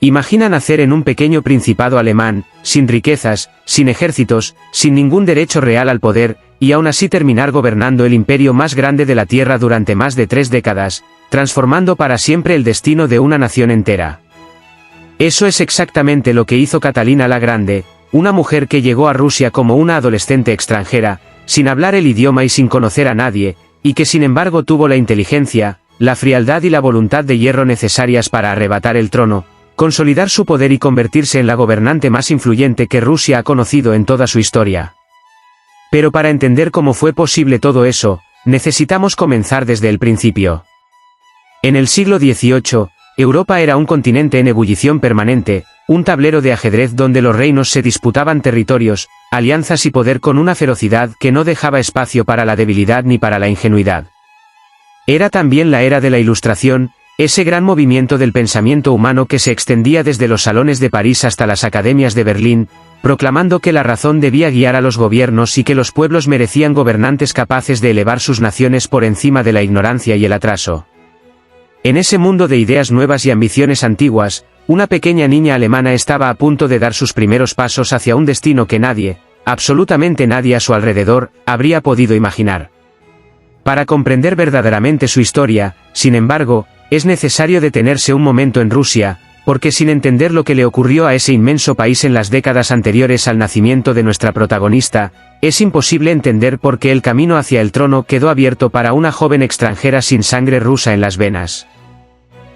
Imagina nacer en un pequeño principado alemán, sin riquezas, sin ejércitos, sin ningún derecho real al poder, y aún así terminar gobernando el imperio más grande de la Tierra durante más de 3 décadas, transformando para siempre el destino de una nación entera. Eso es exactamente lo que hizo Catalina la Grande, una mujer que llegó a Rusia como una adolescente extranjera, sin hablar el idioma y sin conocer a nadie, y que sin embargo tuvo la inteligencia, la frialdad y la voluntad de hierro necesarias para arrebatar el trono, consolidar su poder y convertirse en la gobernante más influyente que Rusia ha conocido en toda su historia. Pero para entender cómo fue posible todo eso, necesitamos comenzar desde el principio. En el siglo XVIII, Europa era un continente en ebullición permanente, un tablero de ajedrez donde los reinos se disputaban territorios, alianzas y poder con una ferocidad que no dejaba espacio para la debilidad ni para la ingenuidad. Era también la era de la Ilustración, ese gran movimiento del pensamiento humano que se extendía desde los salones de París hasta las academias de Berlín, proclamando que la razón debía guiar a los gobiernos y que los pueblos merecían gobernantes capaces de elevar sus naciones por encima de la ignorancia y el atraso. En ese mundo de ideas nuevas y ambiciones antiguas, una pequeña niña alemana estaba a punto de dar sus primeros pasos hacia un destino que nadie, absolutamente nadie a su alrededor, habría podido imaginar. Para comprender verdaderamente su historia, sin embargo, es necesario detenerse un momento en Rusia, porque sin entender lo que le ocurrió a ese inmenso país en las décadas anteriores al nacimiento de nuestra protagonista, es imposible entender por qué el camino hacia el trono quedó abierto para una joven extranjera sin sangre rusa en las venas.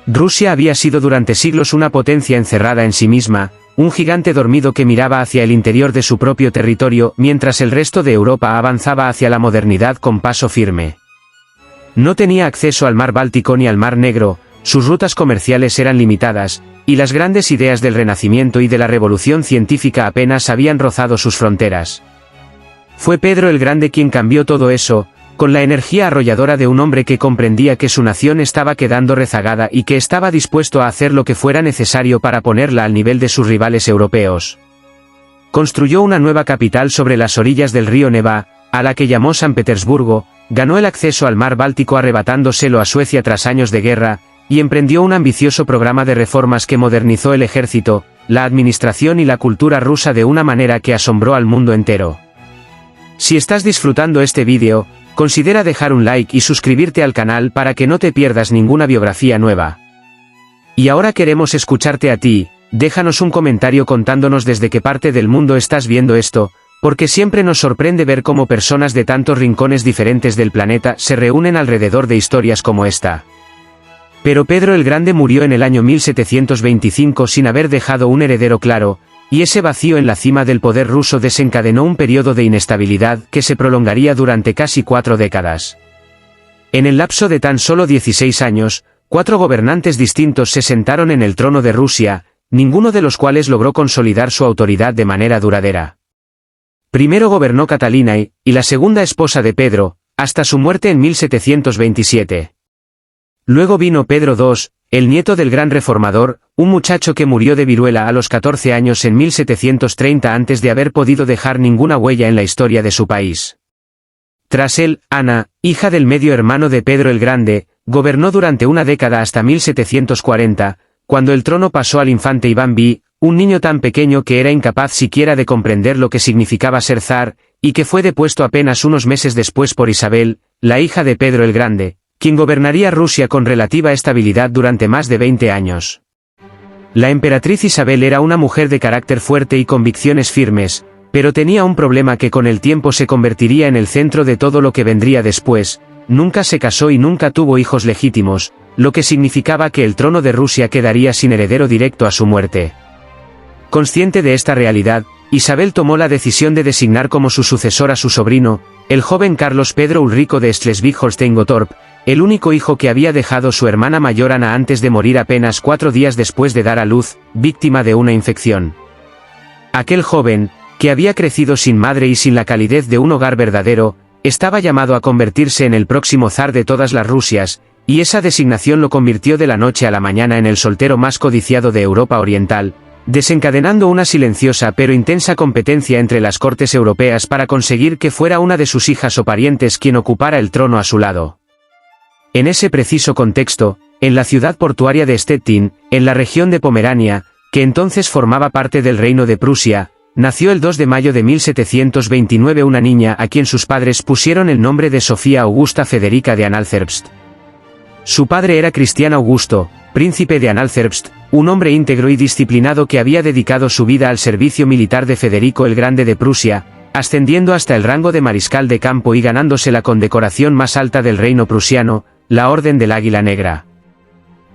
Rusia había sido durante siglos una potencia encerrada en sí misma, un gigante dormido que miraba hacia el interior de su propio territorio mientras el resto de Europa avanzaba hacia la modernidad con paso firme. No tenía acceso al mar Báltico ni al mar Negro, sus rutas comerciales eran limitadas, y las grandes ideas del Renacimiento y de la Revolución Científica apenas habían rozado sus fronteras. Fue Pedro el Grande quien cambió todo eso, con la energía arrolladora de un hombre que comprendía que su nación estaba quedando rezagada y que estaba dispuesto a hacer lo que fuera necesario para ponerla al nivel de sus rivales europeos. Construyó una nueva capital sobre las orillas del río Neva, a la que llamó San Petersburgo, ganó el acceso al mar Báltico arrebatándoselo a Suecia tras años de guerra, y emprendió un ambicioso programa de reformas que modernizó el ejército, la administración y la cultura rusa de una manera que asombró al mundo entero. Si estás disfrutando este vídeo, considera dejar un like y suscribirte al canal para que no te pierdas ninguna biografía nueva. Y ahora queremos escucharte a ti, déjanos un comentario contándonos desde qué parte del mundo estás viendo esto, porque siempre nos sorprende ver cómo personas de tantos rincones diferentes del planeta se reúnen alrededor de historias como esta. Pero Pedro el Grande murió en el año 1725 sin haber dejado un heredero claro, y ese vacío en la cima del poder ruso desencadenó un periodo de inestabilidad que se prolongaría durante casi 4 décadas. En el lapso de tan solo 16 años, 4 gobernantes distintos se sentaron en el trono de Rusia, ninguno de los cuales logró consolidar su autoridad de manera duradera. Primero gobernó Catalina y la segunda esposa de Pedro, hasta su muerte en 1727. Luego vino Pedro II, el nieto del gran reformador, un muchacho que murió de viruela a los 14 años en 1730 antes de haber podido dejar ninguna huella en la historia de su país. Tras él, Ana, hija del medio hermano de Pedro el Grande, gobernó durante una década hasta 1740, cuando el trono pasó al infante Iván V, un niño tan pequeño que era incapaz siquiera de comprender lo que significaba ser zar, y que fue depuesto apenas unos meses después por Isabel, la hija de Pedro el Grande, quien gobernaría Rusia con relativa estabilidad durante más de 20 años. La emperatriz Isabel era una mujer de carácter fuerte y convicciones firmes, pero tenía un problema que con el tiempo se convertiría en el centro de todo lo que vendría después: nunca se casó y nunca tuvo hijos legítimos, lo que significaba que el trono de Rusia quedaría sin heredero directo a su muerte. Consciente de esta realidad, Isabel tomó la decisión de designar como su sucesor a su sobrino, el joven Carlos Pedro Ulrico de Schleswig-Holstein-Gottorp, el único hijo que había dejado su hermana mayor Ana antes de morir apenas 4 días después de dar a luz, víctima de una infección. Aquel joven, que había crecido sin madre y sin la calidez de un hogar verdadero, estaba llamado a convertirse en el próximo zar de todas las Rusias, y esa designación lo convirtió de la noche a la mañana en el soltero más codiciado de Europa Oriental, desencadenando una silenciosa pero intensa competencia entre las cortes europeas para conseguir que fuera una de sus hijas o parientes quien ocupara el trono a su lado. En ese preciso contexto, en la ciudad portuaria de Stettin, en la región de Pomerania, que entonces formaba parte del Reino de Prusia, nació el 2 de mayo de 1729 una niña a quien sus padres pusieron el nombre de Sofía Augusta Federica de Anhalt-Zerbst. Su padre era Cristián Augusto, príncipe de Anhalt-Zerbst, un hombre íntegro y disciplinado que había dedicado su vida al servicio militar de Federico el Grande de Prusia, ascendiendo hasta el rango de mariscal de campo y ganándose la condecoración más alta del reino prusiano, la Orden del Águila Negra.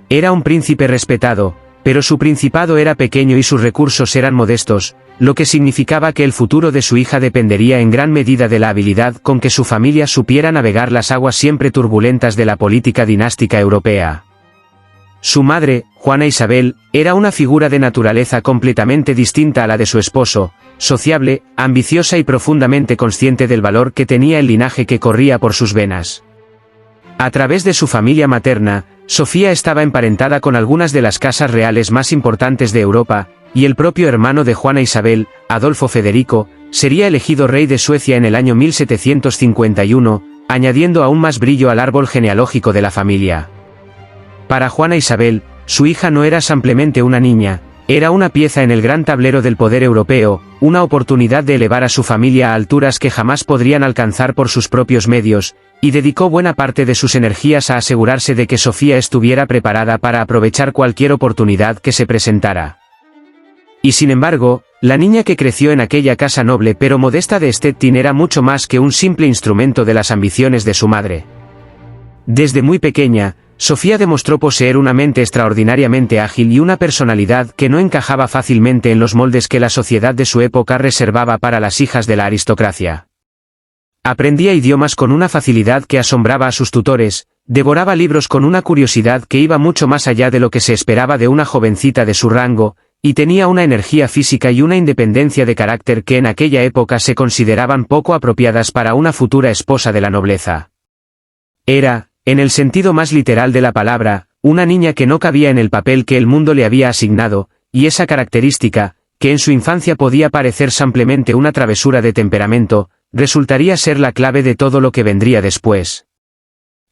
Era un príncipe respetado, pero su principado era pequeño y sus recursos eran modestos, lo que significaba que el futuro de su hija dependería en gran medida de la habilidad con que su familia supiera navegar las aguas siempre turbulentas de la política dinástica europea. Su madre, Juana Isabel, era una figura de naturaleza completamente distinta a la de su esposo, sociable, ambiciosa y profundamente consciente del valor que tenía el linaje que corría por sus venas. A través de su familia materna, Sofía estaba emparentada con algunas de las casas reales más importantes de Europa, y el propio hermano de Juana Isabel, Adolfo Federico, sería elegido rey de Suecia en el año 1751, añadiendo aún más brillo al árbol genealógico de la familia. Para Juana Isabel, su hija no era simplemente una niña, era una pieza en el gran tablero del poder europeo, una oportunidad de elevar a su familia a alturas que jamás podrían alcanzar por sus propios medios, y dedicó buena parte de sus energías a asegurarse de que Sofía estuviera preparada para aprovechar cualquier oportunidad que se presentara. Y sin embargo, la niña que creció en aquella casa noble pero modesta de Stettin era mucho más que un simple instrumento de las ambiciones de su madre. Desde muy pequeña, Sofía demostró poseer una mente extraordinariamente ágil y una personalidad que no encajaba fácilmente en los moldes que la sociedad de su época reservaba para las hijas de la aristocracia. Aprendía idiomas con una facilidad que asombraba a sus tutores, devoraba libros con una curiosidad que iba mucho más allá de lo que se esperaba de una jovencita de su rango, y tenía una energía física y una independencia de carácter que en aquella época se consideraban poco apropiadas para una futura esposa de la nobleza. Era, en el sentido más literal de la palabra, una niña que no cabía en el papel que el mundo le había asignado, y esa característica, que en su infancia podía parecer simplemente una travesura de temperamento, resultaría ser la clave de todo lo que vendría después.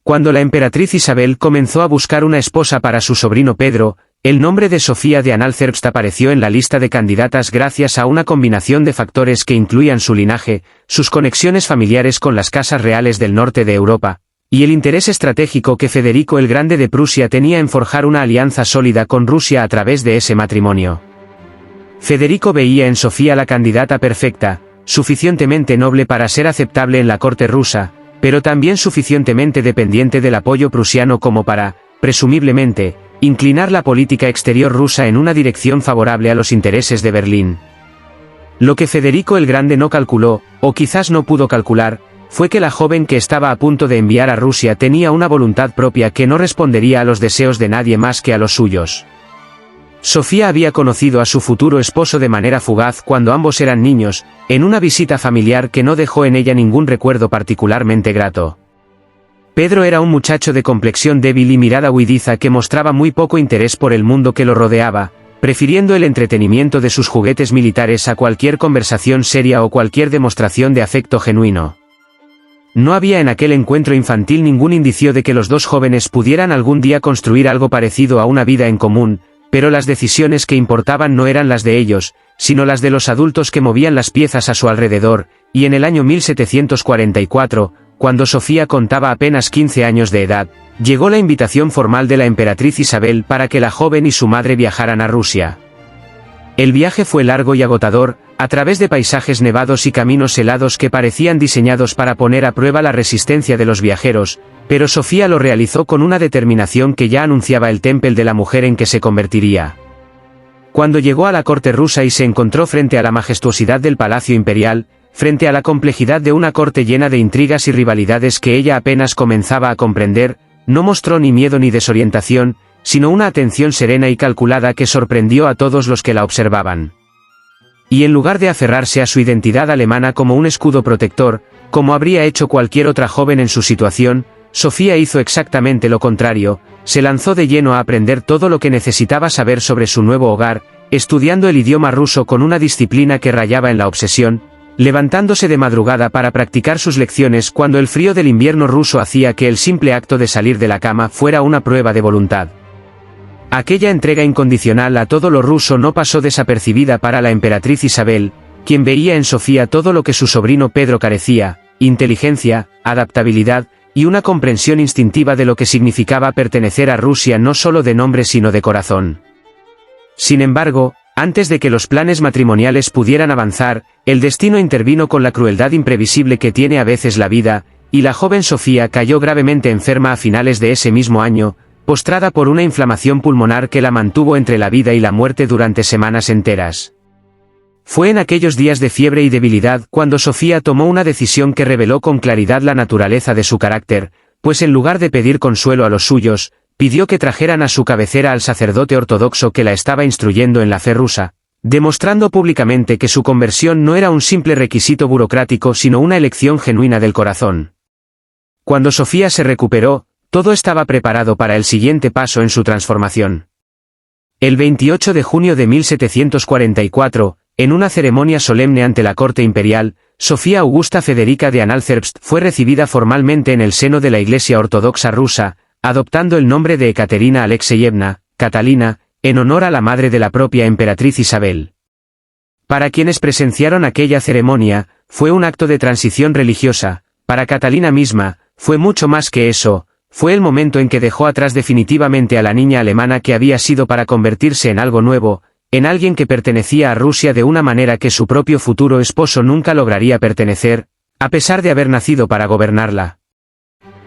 Cuando la emperatriz Isabel comenzó a buscar una esposa para su sobrino Pedro, el nombre de Sofía de Anhalt-Zerbst apareció en la lista de candidatas gracias a una combinación de factores que incluían su linaje, sus conexiones familiares con las casas reales del norte de Europa, y el interés estratégico que Federico el Grande de Prusia tenía en forjar una alianza sólida con Rusia a través de ese matrimonio. Federico veía en Sofía la candidata perfecta, suficientemente noble para ser aceptable en la corte rusa, pero también suficientemente dependiente del apoyo prusiano como para, presumiblemente, inclinar la política exterior rusa en una dirección favorable a los intereses de Berlín. Lo que Federico el Grande no calculó, o quizás no pudo calcular, fue que la joven que estaba a punto de enviar a Rusia tenía una voluntad propia que no respondería a los deseos de nadie más que a los suyos. Sofía había conocido a su futuro esposo de manera fugaz cuando ambos eran niños, en una visita familiar que no dejó en ella ningún recuerdo particularmente grato. Pedro era un muchacho de complexión débil y mirada huidiza que mostraba muy poco interés por el mundo que lo rodeaba, prefiriendo el entretenimiento de sus juguetes militares a cualquier conversación seria o cualquier demostración de afecto genuino. No había en aquel encuentro infantil ningún indicio de que los dos jóvenes pudieran algún día construir algo parecido a una vida en común, pero las decisiones que importaban no eran las de ellos, sino las de los adultos que movían las piezas a su alrededor, y en el año 1744, cuando Sofía contaba apenas 15 años de edad, llegó la invitación formal de la emperatriz Isabel para que la joven y su madre viajaran a Rusia. El viaje fue largo y agotador, a través de paisajes nevados y caminos helados que parecían diseñados para poner a prueba la resistencia de los viajeros, pero Sofía lo realizó con una determinación que ya anunciaba el temple de la mujer en que se convertiría. Cuando llegó a la corte rusa y se encontró frente a la majestuosidad del palacio imperial, frente a la complejidad de una corte llena de intrigas y rivalidades que ella apenas comenzaba a comprender, no mostró ni miedo ni desorientación, sino una atención serena y calculada que sorprendió a todos los que la observaban. Y en lugar de aferrarse a su identidad alemana como un escudo protector, como habría hecho cualquier otra joven en su situación, Sofía hizo exactamente lo contrario, se lanzó de lleno a aprender todo lo que necesitaba saber sobre su nuevo hogar, estudiando el idioma ruso con una disciplina que rayaba en la obsesión, levantándose de madrugada para practicar sus lecciones cuando el frío del invierno ruso hacía que el simple acto de salir de la cama fuera una prueba de voluntad. Aquella entrega incondicional a todo lo ruso no pasó desapercibida para la emperatriz Isabel, quien veía en Sofía todo lo que su sobrino Pedro carecía: inteligencia, adaptabilidad, y una comprensión instintiva de lo que significaba pertenecer a Rusia no solo de nombre sino de corazón. Sin embargo, antes de que los planes matrimoniales pudieran avanzar, el destino intervino con la crueldad imprevisible que tiene a veces la vida, y la joven Sofía cayó gravemente enferma a finales de ese mismo año, postrada por una inflamación pulmonar que la mantuvo entre la vida y la muerte durante semanas enteras. Fue en aquellos días de fiebre y debilidad cuando Sofía tomó una decisión que reveló con claridad la naturaleza de su carácter, pues en lugar de pedir consuelo a los suyos, pidió que trajeran a su cabecera al sacerdote ortodoxo que la estaba instruyendo en la fe rusa, demostrando públicamente que su conversión no era un simple requisito burocrático sino una elección genuina del corazón. Cuando Sofía se recuperó, todo estaba preparado para el siguiente paso en su transformación. El 28 de junio de 1744, en una ceremonia solemne ante la corte imperial, Sofía Augusta Federica de Anhalt-Zerbst fue recibida formalmente en el seno de la Iglesia Ortodoxa rusa, adoptando el nombre de Ekaterina Alexeyevna, Catalina, en honor a la madre de la propia emperatriz Isabel. Para quienes presenciaron aquella ceremonia, fue un acto de transición religiosa. Para Catalina misma, fue mucho más que eso. Fue el momento en que dejó atrás definitivamente a la niña alemana que había sido para convertirse en algo nuevo, en alguien que pertenecía a Rusia de una manera que su propio futuro esposo nunca lograría pertenecer, a pesar de haber nacido para gobernarla.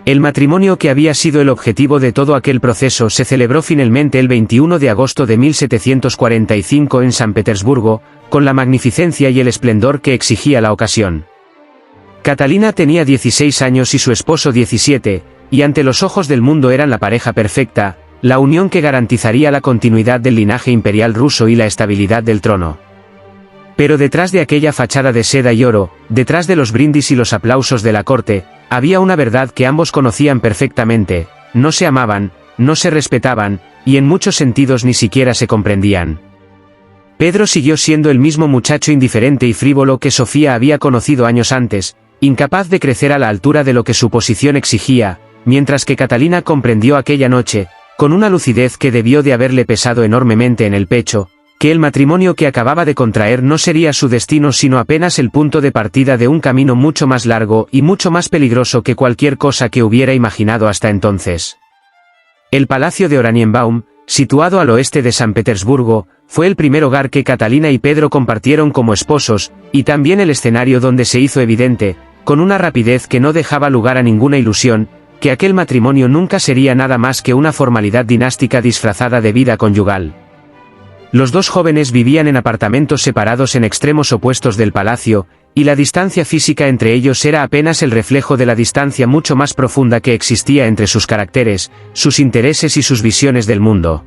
El matrimonio que había sido el objetivo de todo aquel proceso se celebró finalmente el 21 de agosto de 1745 en San Petersburgo, con la magnificencia y el esplendor que exigía la ocasión. Catalina tenía 16 años y su esposo 17, y ante los ojos del mundo eran la pareja perfecta, la unión que garantizaría la continuidad del linaje imperial ruso y la estabilidad del trono. Pero detrás de aquella fachada de seda y oro, detrás de los brindis y los aplausos de la corte, había una verdad que ambos conocían perfectamente: no se amaban, no se respetaban, y en muchos sentidos ni siquiera se comprendían. Pedro siguió siendo el mismo muchacho indiferente y frívolo que Sofía había conocido años antes, incapaz de crecer a la altura de lo que su posición exigía, mientras que Catalina comprendió aquella noche, con una lucidez que debió de haberle pesado enormemente en el pecho, que el matrimonio que acababa de contraer no sería su destino sino apenas el punto de partida de un camino mucho más largo y mucho más peligroso que cualquier cosa que hubiera imaginado hasta entonces. El palacio de Oranienbaum, situado al oeste de San Petersburgo, fue el primer hogar que Catalina y Pedro compartieron como esposos, y también el escenario donde se hizo evidente, con una rapidez que no dejaba lugar a ninguna ilusión, que aquel matrimonio nunca sería nada más que una formalidad dinástica disfrazada de vida conyugal. Los dos jóvenes vivían en apartamentos separados en extremos opuestos del palacio, y la distancia física entre ellos era apenas el reflejo de la distancia mucho más profunda que existía entre sus caracteres, sus intereses y sus visiones del mundo.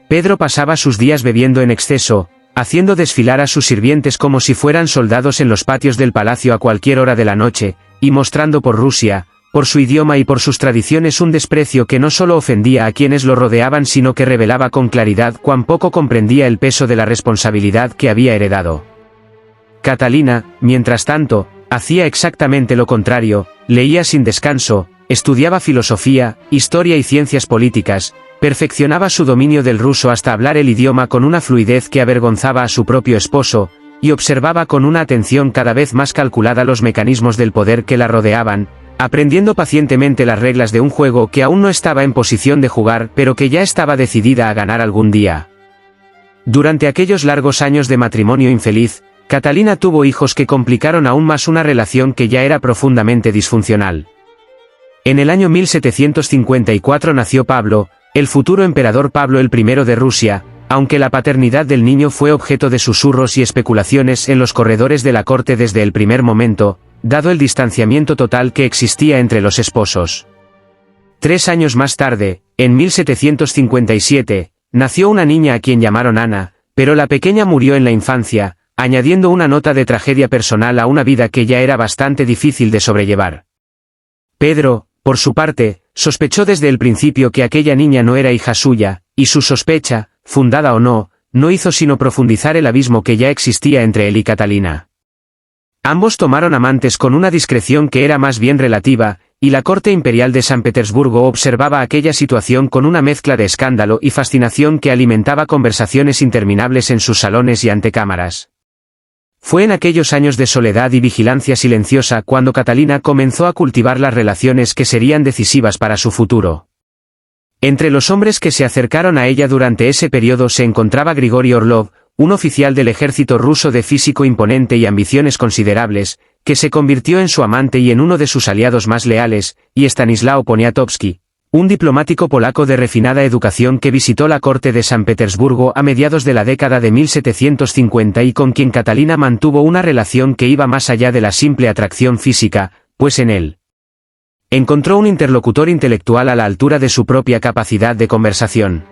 Pedro pasaba sus días bebiendo en exceso, haciendo desfilar a sus sirvientes como si fueran soldados en los patios del palacio a cualquier hora de la noche, y mostrando por Rusia, por su idioma y por sus tradiciones un desprecio que no solo ofendía a quienes lo rodeaban sino que revelaba con claridad cuán poco comprendía el peso de la responsabilidad que había heredado. Catalina, mientras tanto, hacía exactamente lo contrario: leía sin descanso, estudiaba filosofía, historia y ciencias políticas, perfeccionaba su dominio del ruso hasta hablar el idioma con una fluidez que avergonzaba a su propio esposo, y observaba con una atención cada vez más calculada los mecanismos del poder que la rodeaban, aprendiendo pacientemente las reglas de un juego que aún no estaba en posición de jugar pero que ya estaba decidida a ganar algún día. Durante aquellos largos años de matrimonio infeliz, Catalina tuvo hijos que complicaron aún más una relación que ya era profundamente disfuncional. En el año 1754 nació Pablo, el futuro emperador Pablo I de Rusia, aunque la paternidad del niño fue objeto de susurros y especulaciones en los corredores de la corte desde el primer momento, dado el distanciamiento total que existía entre los esposos. 3 años más tarde, en 1757, nació una niña a quien llamaron Ana, pero la pequeña murió en la infancia, añadiendo una nota de tragedia personal a una vida que ya era bastante difícil de sobrellevar. Pedro, por su parte, sospechó desde el principio que aquella niña no era hija suya, y su sospecha, fundada o no, no hizo sino profundizar el abismo que ya existía entre él y Catalina. Ambos tomaron amantes con una discreción que era más bien relativa, y la corte imperial de San Petersburgo observaba aquella situación con una mezcla de escándalo y fascinación que alimentaba conversaciones interminables en sus salones y antecámaras. Fue en aquellos años de soledad y vigilancia silenciosa cuando Catalina comenzó a cultivar las relaciones que serían decisivas para su futuro. Entre los hombres que se acercaron a ella durante ese periodo se encontraba Grigori Orlov, un oficial del ejército ruso de físico imponente y ambiciones considerables, que se convirtió en su amante y en uno de sus aliados más leales, y Stanislao Poniatowski, un diplomático polaco de refinada educación que visitó la corte de San Petersburgo a mediados de la década de 1750 y con quien Catalina mantuvo una relación que iba más allá de la simple atracción física, pues en él encontró un interlocutor intelectual a la altura de su propia capacidad de conversación.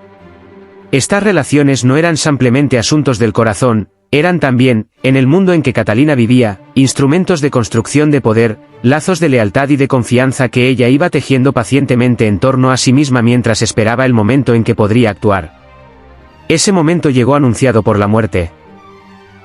Estas relaciones no eran simplemente asuntos del corazón, eran también, en el mundo en que Catalina vivía, instrumentos de construcción de poder, lazos de lealtad y de confianza que ella iba tejiendo pacientemente en torno a sí misma mientras esperaba el momento en que podría actuar. Ese momento llegó anunciado por la muerte.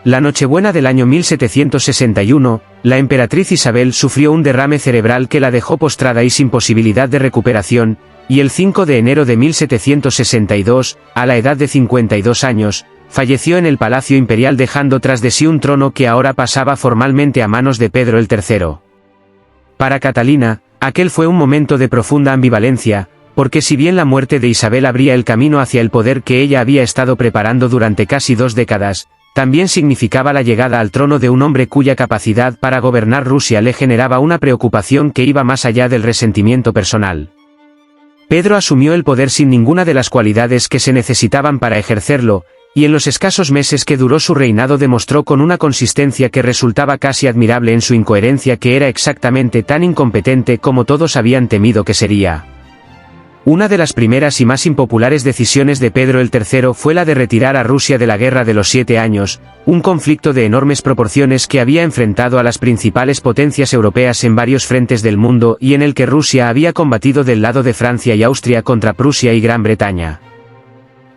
La Nochebuena del año 1761, la emperatriz Isabel sufrió un derrame cerebral que la dejó postrada y sin posibilidad de recuperación, y el 5 de enero de 1762, a la edad de 52 años, falleció en el Palacio Imperial dejando tras de sí un trono que ahora pasaba formalmente a manos de Pedro el III. Para Catalina, aquel fue un momento de profunda ambivalencia, porque si bien la muerte de Isabel abría el camino hacia el poder que ella había estado preparando durante casi 2 décadas, también significaba la llegada al trono de un hombre cuya capacidad para gobernar Rusia le generaba una preocupación que iba más allá del resentimiento personal. Pedro asumió el poder sin ninguna de las cualidades que se necesitaban para ejercerlo, y en los escasos meses que duró su reinado demostró con una consistencia que resultaba casi admirable en su incoherencia que era exactamente tan incompetente como todos habían temido que sería. Una de las primeras y más impopulares decisiones de Pedro el III fue la de retirar a Rusia de la Guerra de los 7 años, un conflicto de enormes proporciones que había enfrentado a las principales potencias europeas en varios frentes del mundo y en el que Rusia había combatido del lado de Francia y Austria contra Prusia y Gran Bretaña.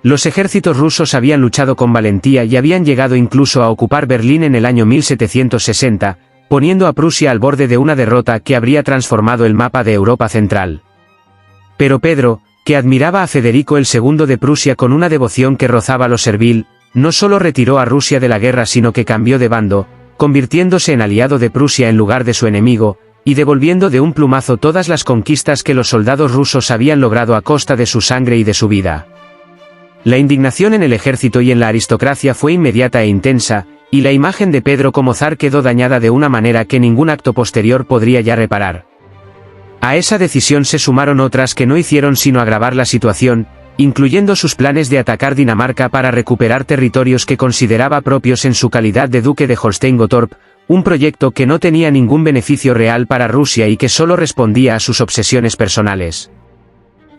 Los ejércitos rusos habían luchado con valentía y habían llegado incluso a ocupar Berlín en el año 1760, poniendo a Prusia al borde de una derrota que habría transformado el mapa de Europa Central. Pero Pedro, que admiraba a Federico II de Prusia con una devoción que rozaba lo servil, no solo retiró a Rusia de la guerra sino que cambió de bando, convirtiéndose en aliado de Prusia en lugar de su enemigo, y devolviendo de un plumazo todas las conquistas que los soldados rusos habían logrado a costa de su sangre y de su vida. La indignación en el ejército y en la aristocracia fue inmediata e intensa, y la imagen de Pedro como zar quedó dañada de una manera que ningún acto posterior podría ya reparar. A esa decisión se sumaron otras que no hicieron sino agravar la situación, incluyendo sus planes de atacar Dinamarca para recuperar territorios que consideraba propios en su calidad de duque de Holstein-Gottorp, un proyecto que no tenía ningún beneficio real para Rusia y que solo respondía a sus obsesiones personales.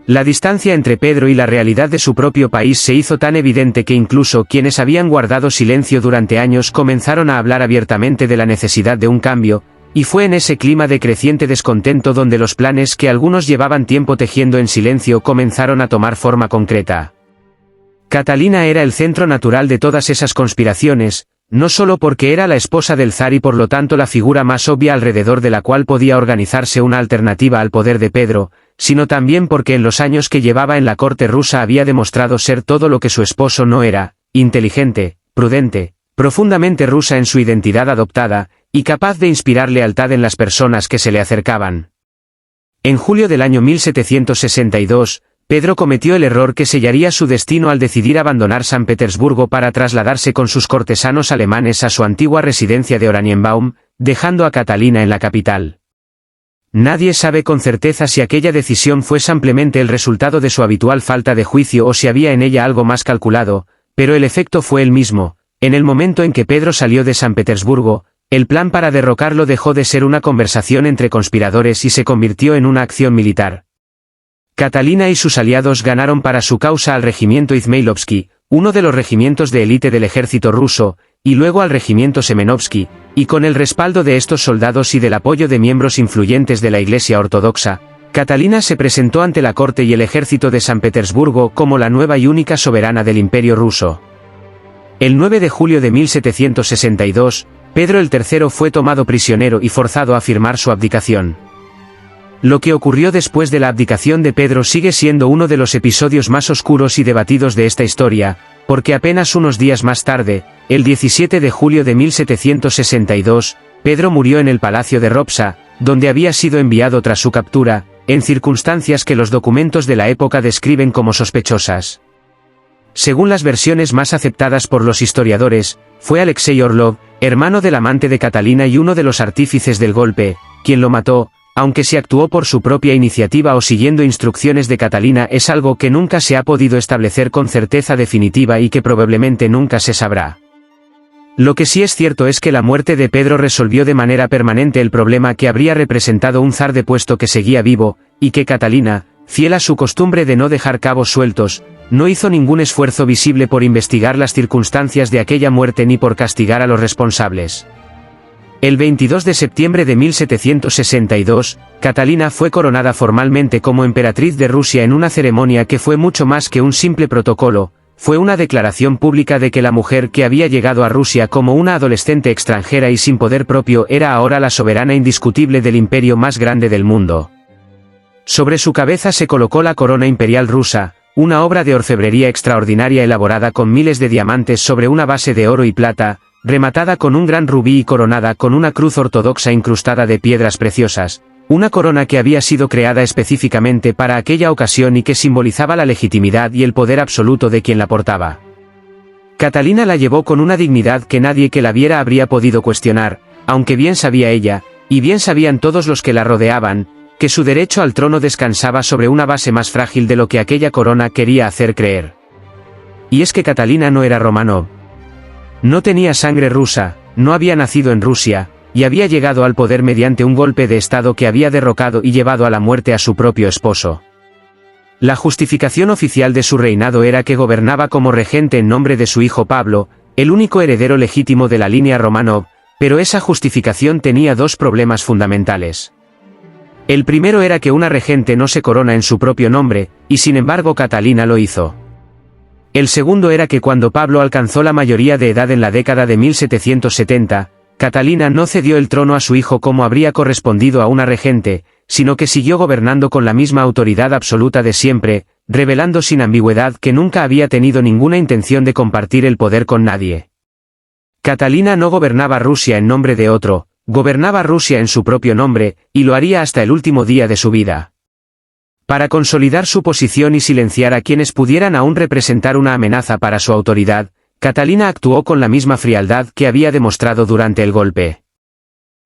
La distancia entre Pedro y la realidad de su propio país se hizo tan evidente que incluso quienes habían guardado silencio durante años comenzaron a hablar abiertamente de la necesidad de un cambio, y fue en ese clima de creciente descontento donde los planes que algunos llevaban tiempo tejiendo en silencio comenzaron a tomar forma concreta. Catalina era el centro natural de todas esas conspiraciones, no solo porque era la esposa del zar y por lo tanto la figura más obvia alrededor de la cual podía organizarse una alternativa al poder de Pedro, sino también porque en los años que llevaba en la corte rusa había demostrado ser todo lo que su esposo no era: inteligente, prudente, profundamente rusa en su identidad adoptada, y capaz de inspirar lealtad en las personas que se le acercaban. En julio del año 1762, Pedro cometió el error que sellaría su destino al decidir abandonar San Petersburgo para trasladarse con sus cortesanos alemanes a su antigua residencia de Oranienbaum, dejando a Catalina en la capital. Nadie sabe con certeza si aquella decisión fue simplemente el resultado de su habitual falta de juicio o si había en ella algo más calculado, pero el efecto fue el mismo. En el momento en que Pedro salió de San Petersburgo, el plan para derrocarlo dejó de ser una conversación entre conspiradores y se convirtió en una acción militar. Catalina y sus aliados ganaron para su causa al regimiento Izmailovsky, uno de los regimientos de élite del ejército ruso, y luego al regimiento Semenovsky, y con el respaldo de estos soldados y del apoyo de miembros influyentes de la Iglesia Ortodoxa, Catalina se presentó ante la corte y el ejército de San Petersburgo como la nueva y única soberana del Imperio ruso. El 9 de julio de 1762, Pedro el III fue tomado prisionero y forzado a firmar su abdicación. Lo que ocurrió después de la abdicación de Pedro sigue siendo uno de los episodios más oscuros y debatidos de esta historia, porque apenas unos días más tarde, el 17 de julio de 1762, Pedro murió en el palacio de Ropsa, donde había sido enviado tras su captura, en circunstancias que los documentos de la época describen como sospechosas. Según las versiones más aceptadas por los historiadores, fue Alexei Orlov, hermano del amante de Catalina y uno de los artífices del golpe, quien lo mató, aunque si actuó por su propia iniciativa o siguiendo instrucciones de Catalina es algo que nunca se ha podido establecer con certeza definitiva y que probablemente nunca se sabrá. Lo que sí es cierto es que la muerte de Pedro resolvió de manera permanente el problema que habría representado un zar depuesto que seguía vivo, y que Catalina, fiel a su costumbre de no dejar cabos sueltos, no hizo ningún esfuerzo visible por investigar las circunstancias de aquella muerte ni por castigar a los responsables. El 22 de septiembre de 1762, Catalina fue coronada formalmente como emperatriz de Rusia en una ceremonia que fue mucho más que un simple protocolo, fue una declaración pública de que la mujer que había llegado a Rusia como una adolescente extranjera y sin poder propio era ahora la soberana indiscutible del imperio más grande del mundo. Sobre su cabeza se colocó la corona imperial rusa, una obra de orfebrería extraordinaria elaborada con miles de diamantes sobre una base de oro y plata, rematada con un gran rubí y coronada con una cruz ortodoxa incrustada de piedras preciosas, una corona que había sido creada específicamente para aquella ocasión y que simbolizaba la legitimidad y el poder absoluto de quien la portaba. Catalina la llevó con una dignidad que nadie que la viera habría podido cuestionar, aunque bien sabía ella, y bien sabían todos los que la rodeaban, que su derecho al trono descansaba sobre una base más frágil de lo que aquella corona quería hacer creer. Y es que Catalina no era Romanov. No tenía sangre rusa, no había nacido en Rusia, y había llegado al poder mediante un golpe de estado que había derrocado y llevado a la muerte a su propio esposo. La justificación oficial de su reinado era que gobernaba como regente en nombre de su hijo Pablo, el único heredero legítimo de la línea Romanov, pero esa justificación tenía dos problemas fundamentales. El primero era que una regente no se corona en su propio nombre, y sin embargo Catalina lo hizo. El segundo era que cuando Pablo alcanzó la mayoría de edad en la década de 1770, Catalina no cedió el trono a su hijo como habría correspondido a una regente, sino que siguió gobernando con la misma autoridad absoluta de siempre, revelando sin ambigüedad que nunca había tenido ninguna intención de compartir el poder con nadie. Catalina no gobernaba Rusia en nombre de otro, gobernaba Rusia en su propio nombre, y lo haría hasta el último día de su vida. Para consolidar su posición y silenciar a quienes pudieran aún representar una amenaza para su autoridad, Catalina actuó con la misma frialdad que había demostrado durante el golpe.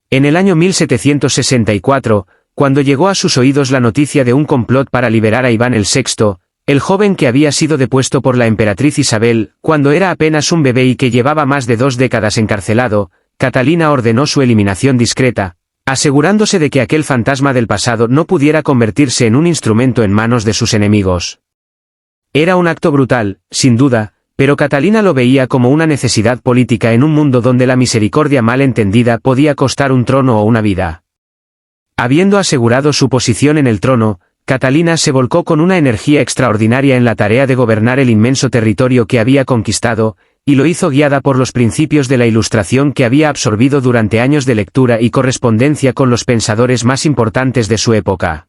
En el año 1764, cuando llegó a sus oídos la noticia de un complot para liberar a Iván el VI, el joven que había sido depuesto por la emperatriz Isabel, cuando era apenas un bebé y que llevaba más de 2 décadas encarcelado, Catalina ordenó su eliminación discreta, asegurándose de que aquel fantasma del pasado no pudiera convertirse en un instrumento en manos de sus enemigos. Era un acto brutal, sin duda, pero Catalina lo veía como una necesidad política en un mundo donde la misericordia mal entendida podía costar un trono o una vida. Habiendo asegurado su posición en el trono, Catalina se volcó con una energía extraordinaria en la tarea de gobernar el inmenso territorio que había conquistado, y lo hizo guiada por los principios de la Ilustración que había absorbido durante años de lectura y correspondencia con los pensadores más importantes de su época.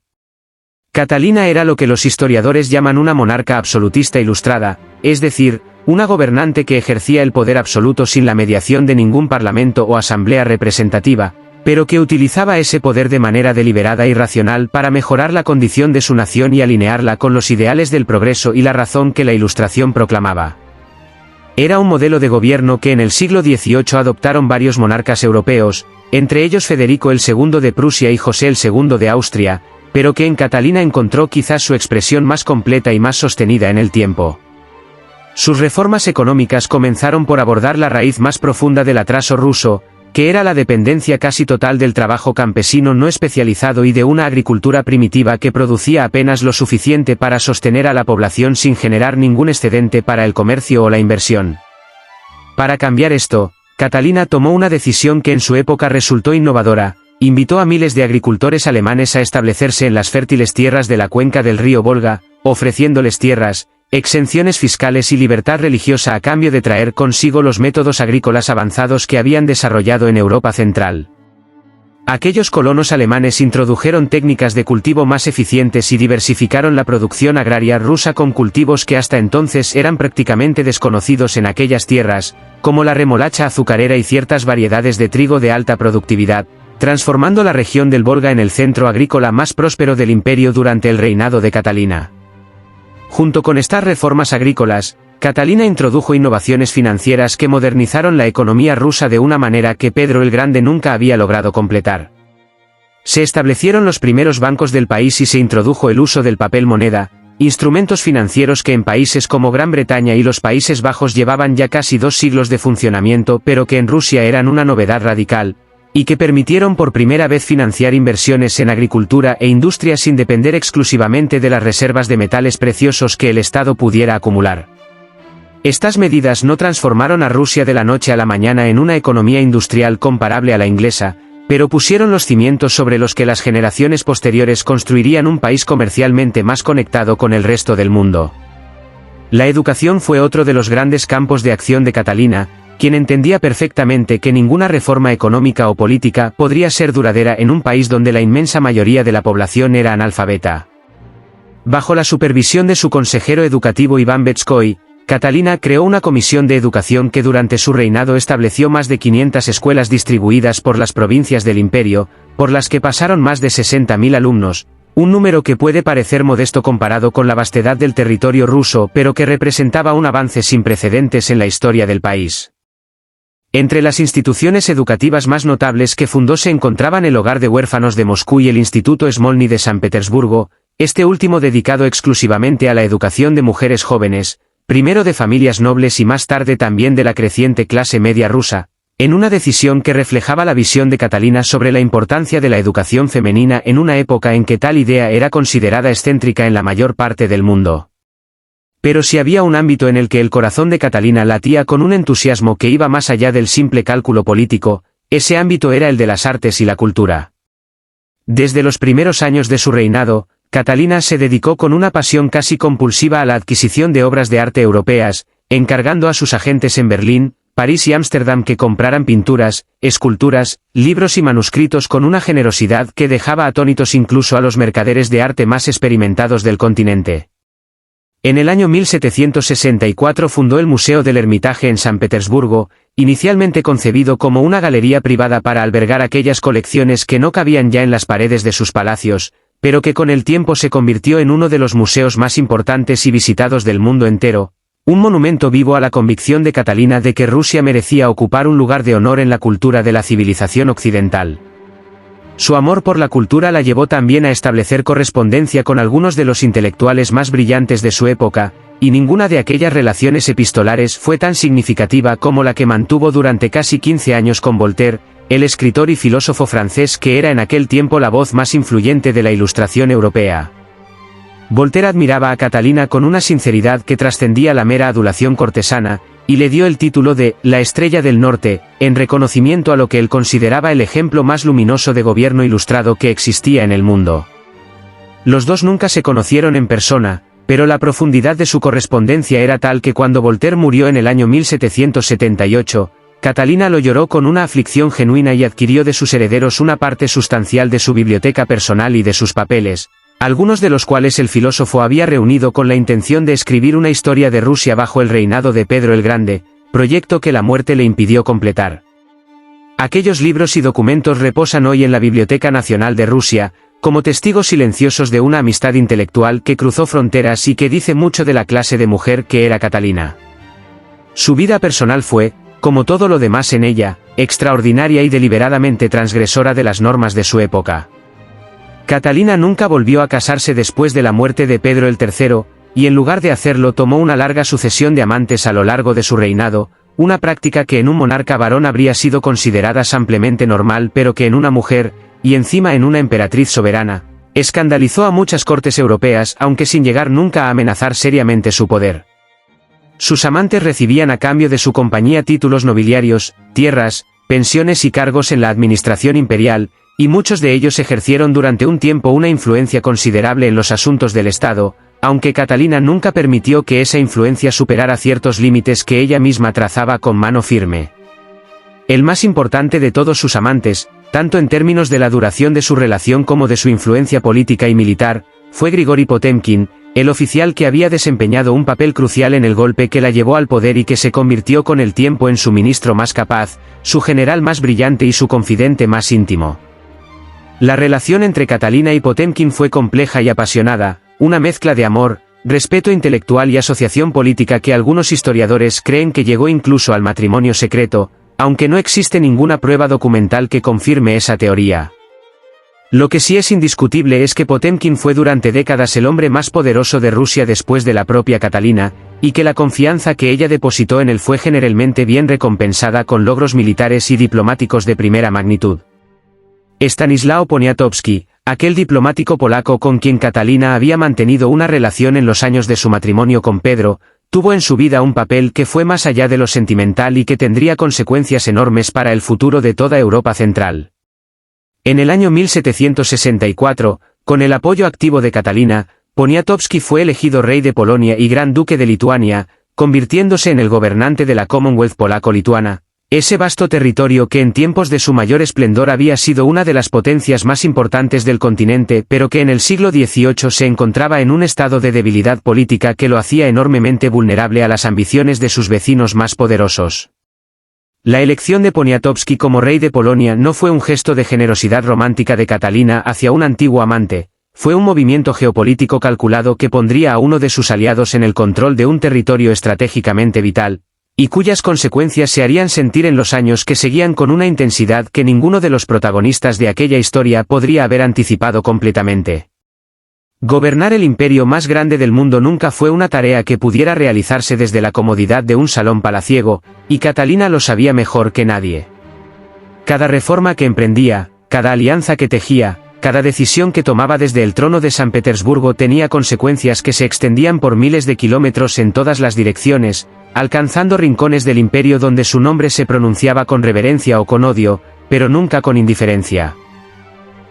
Catalina era lo que los historiadores llaman una monarca absolutista ilustrada, es decir, una gobernante que ejercía el poder absoluto sin la mediación de ningún parlamento o asamblea representativa, pero que utilizaba ese poder de manera deliberada y racional para mejorar la condición de su nación y alinearla con los ideales del progreso y la razón que la Ilustración proclamaba. Era un modelo de gobierno que en el siglo XVIII adoptaron varios monarcas europeos, entre ellos Federico el II de Prusia y José el II de Austria, pero que en Catalina encontró quizás su expresión más completa y más sostenida en el tiempo. Sus reformas económicas comenzaron por abordar la raíz más profunda del atraso ruso, que era la dependencia casi total del trabajo campesino no especializado y de una agricultura primitiva que producía apenas lo suficiente para sostener a la población sin generar ningún excedente para el comercio o la inversión. Para cambiar esto, Catalina tomó una decisión que en su época resultó innovadora, invitó a miles de agricultores alemanes a establecerse en las fértiles tierras de la cuenca del río Volga, ofreciéndoles tierras, exenciones fiscales y libertad religiosa a cambio de traer consigo los métodos agrícolas avanzados que habían desarrollado en Europa Central. Aquellos colonos alemanes introdujeron técnicas de cultivo más eficientes y diversificaron la producción agraria rusa con cultivos que hasta entonces eran prácticamente desconocidos en aquellas tierras, como la remolacha azucarera y ciertas variedades de trigo de alta productividad, transformando la región del Volga en el centro agrícola más próspero del imperio durante el reinado de Catalina. Junto con estas reformas agrícolas, Catalina introdujo innovaciones financieras que modernizaron la economía rusa de una manera que Pedro el Grande nunca había logrado completar. Se establecieron los primeros bancos del país y se introdujo el uso del papel moneda, instrumentos financieros que en países como Gran Bretaña y los Países Bajos llevaban ya casi 2 siglos de funcionamiento pero que en Rusia eran una novedad radical, y que permitieron por primera vez financiar inversiones en agricultura e industria sin depender exclusivamente de las reservas de metales preciosos que el Estado pudiera acumular. Estas medidas no transformaron a Rusia de la noche a la mañana en una economía industrial comparable a la inglesa, pero pusieron los cimientos sobre los que las generaciones posteriores construirían un país comercialmente más conectado con el resto del mundo. La educación fue otro de los grandes campos de acción de Catalina, quien entendía perfectamente que ninguna reforma económica o política podría ser duradera en un país donde la inmensa mayoría de la población era analfabeta. Bajo la supervisión de su consejero educativo Iván Betskoy, Catalina creó una comisión de educación que durante su reinado estableció más de 500 escuelas distribuidas por las provincias del imperio, por las que pasaron más de 60.000 alumnos, un número que puede parecer modesto comparado con la vastedad del territorio ruso pero que representaba un avance sin precedentes en la historia del país. Entre las instituciones educativas más notables que fundó se encontraban el Hogar de Huérfanos de Moscú y el Instituto Smolny de San Petersburgo, este último dedicado exclusivamente a la educación de mujeres jóvenes, primero de familias nobles y más tarde también de la creciente clase media rusa, en una decisión que reflejaba la visión de Catalina sobre la importancia de la educación femenina en una época en que tal idea era considerada excéntrica en la mayor parte del mundo. Pero si había un ámbito en el que el corazón de Catalina latía con un entusiasmo que iba más allá del simple cálculo político, ese ámbito era el de las artes y la cultura. Desde los primeros años de su reinado, Catalina se dedicó con una pasión casi compulsiva a la adquisición de obras de arte europeas, encargando a sus agentes en Berlín, París y Ámsterdam que compraran pinturas, esculturas, libros y manuscritos con una generosidad que dejaba atónitos incluso a los mercaderes de arte más experimentados del continente. En el año 1764 fundó el Museo del Hermitage en San Petersburgo, inicialmente concebido como una galería privada para albergar aquellas colecciones que no cabían ya en las paredes de sus palacios, pero que con el tiempo se convirtió en uno de los museos más importantes y visitados del mundo entero, un monumento vivo a la convicción de Catalina de que Rusia merecía ocupar un lugar de honor en la cultura de la civilización occidental. Su amor por la cultura la llevó también a establecer correspondencia con algunos de los intelectuales más brillantes de su época, y ninguna de aquellas relaciones epistolares fue tan significativa como la que mantuvo durante casi 15 años con Voltaire, el escritor y filósofo francés que era en aquel tiempo la voz más influyente de la Ilustración europea. Voltaire admiraba a Catalina con una sinceridad que trascendía la mera adulación cortesana, y le dio el título de «La Estrella del Norte», en reconocimiento a lo que él consideraba el ejemplo más luminoso de gobierno ilustrado que existía en el mundo. Los dos nunca se conocieron en persona, pero la profundidad de su correspondencia era tal que cuando Voltaire murió en el año 1778, Catalina lo lloró con una aflicción genuina y adquirió de sus herederos una parte sustancial de su biblioteca personal y de sus papeles, algunos de los cuales el filósofo había reunido con la intención de escribir una historia de Rusia bajo el reinado de Pedro el Grande, proyecto que la muerte le impidió completar. Aquellos libros y documentos reposan hoy en la Biblioteca Nacional de Rusia, como testigos silenciosos de una amistad intelectual que cruzó fronteras y que dice mucho de la clase de mujer que era Catalina. Su vida personal fue, como todo lo demás en ella, extraordinaria y deliberadamente transgresora de las normas de su época. Catalina nunca volvió a casarse después de la muerte de Pedro el III, y en lugar de hacerlo tomó una larga sucesión de amantes a lo largo de su reinado, una práctica que en un monarca varón habría sido considerada ampliamente normal pero que en una mujer, y encima en una emperatriz soberana, escandalizó a muchas cortes europeas aunque sin llegar nunca a amenazar seriamente su poder. Sus amantes recibían a cambio de su compañía títulos nobiliarios, tierras, pensiones y cargos en la administración imperial, y muchos de ellos ejercieron durante un tiempo una influencia considerable en los asuntos del Estado, aunque Catalina nunca permitió que esa influencia superara ciertos límites que ella misma trazaba con mano firme. El más importante de todos sus amantes, tanto en términos de la duración de su relación como de su influencia política y militar, fue Grigori Potemkin, el oficial que había desempeñado un papel crucial en el golpe que la llevó al poder y que se convirtió con el tiempo en su ministro más capaz, su general más brillante y su confidente más íntimo. La relación entre Catalina y Potemkin fue compleja y apasionada, una mezcla de amor, respeto intelectual y asociación política que algunos historiadores creen que llegó incluso al matrimonio secreto, aunque no existe ninguna prueba documental que confirme esa teoría. Lo que sí es indiscutible es que Potemkin fue durante décadas el hombre más poderoso de Rusia después de la propia Catalina, y que la confianza que ella depositó en él fue generalmente bien recompensada con logros militares y diplomáticos de primera magnitud. Stanislao Poniatowski, aquel diplomático polaco con quien Catalina había mantenido una relación en los años de su matrimonio con Pedro, tuvo en su vida un papel que fue más allá de lo sentimental y que tendría consecuencias enormes para el futuro de toda Europa central. En el año 1764, con el apoyo activo de Catalina, Poniatowski fue elegido rey de Polonia y gran duque de Lituania, convirtiéndose en el gobernante de la Commonwealth polaco-lituana, ese vasto territorio que en tiempos de su mayor esplendor había sido una de las potencias más importantes del continente, pero que en el siglo XVIII se encontraba en un estado de debilidad política que lo hacía enormemente vulnerable a las ambiciones de sus vecinos más poderosos. La elección de Poniatowski como rey de Polonia no fue un gesto de generosidad romántica de Catalina hacia un antiguo amante, fue un movimiento geopolítico calculado que pondría a uno de sus aliados en el control de un territorio estratégicamente vital, y cuyas consecuencias se harían sentir en los años que seguían con una intensidad que ninguno de los protagonistas de aquella historia podría haber anticipado completamente. Gobernar el imperio más grande del mundo nunca fue una tarea que pudiera realizarse desde la comodidad de un salón palaciego, y Catalina lo sabía mejor que nadie. Cada reforma que emprendía, cada alianza que tejía, cada decisión que tomaba desde el trono de San Petersburgo tenía consecuencias que se extendían por miles de kilómetros en todas las direcciones, alcanzando rincones del imperio donde su nombre se pronunciaba con reverencia o con odio, pero nunca con indiferencia.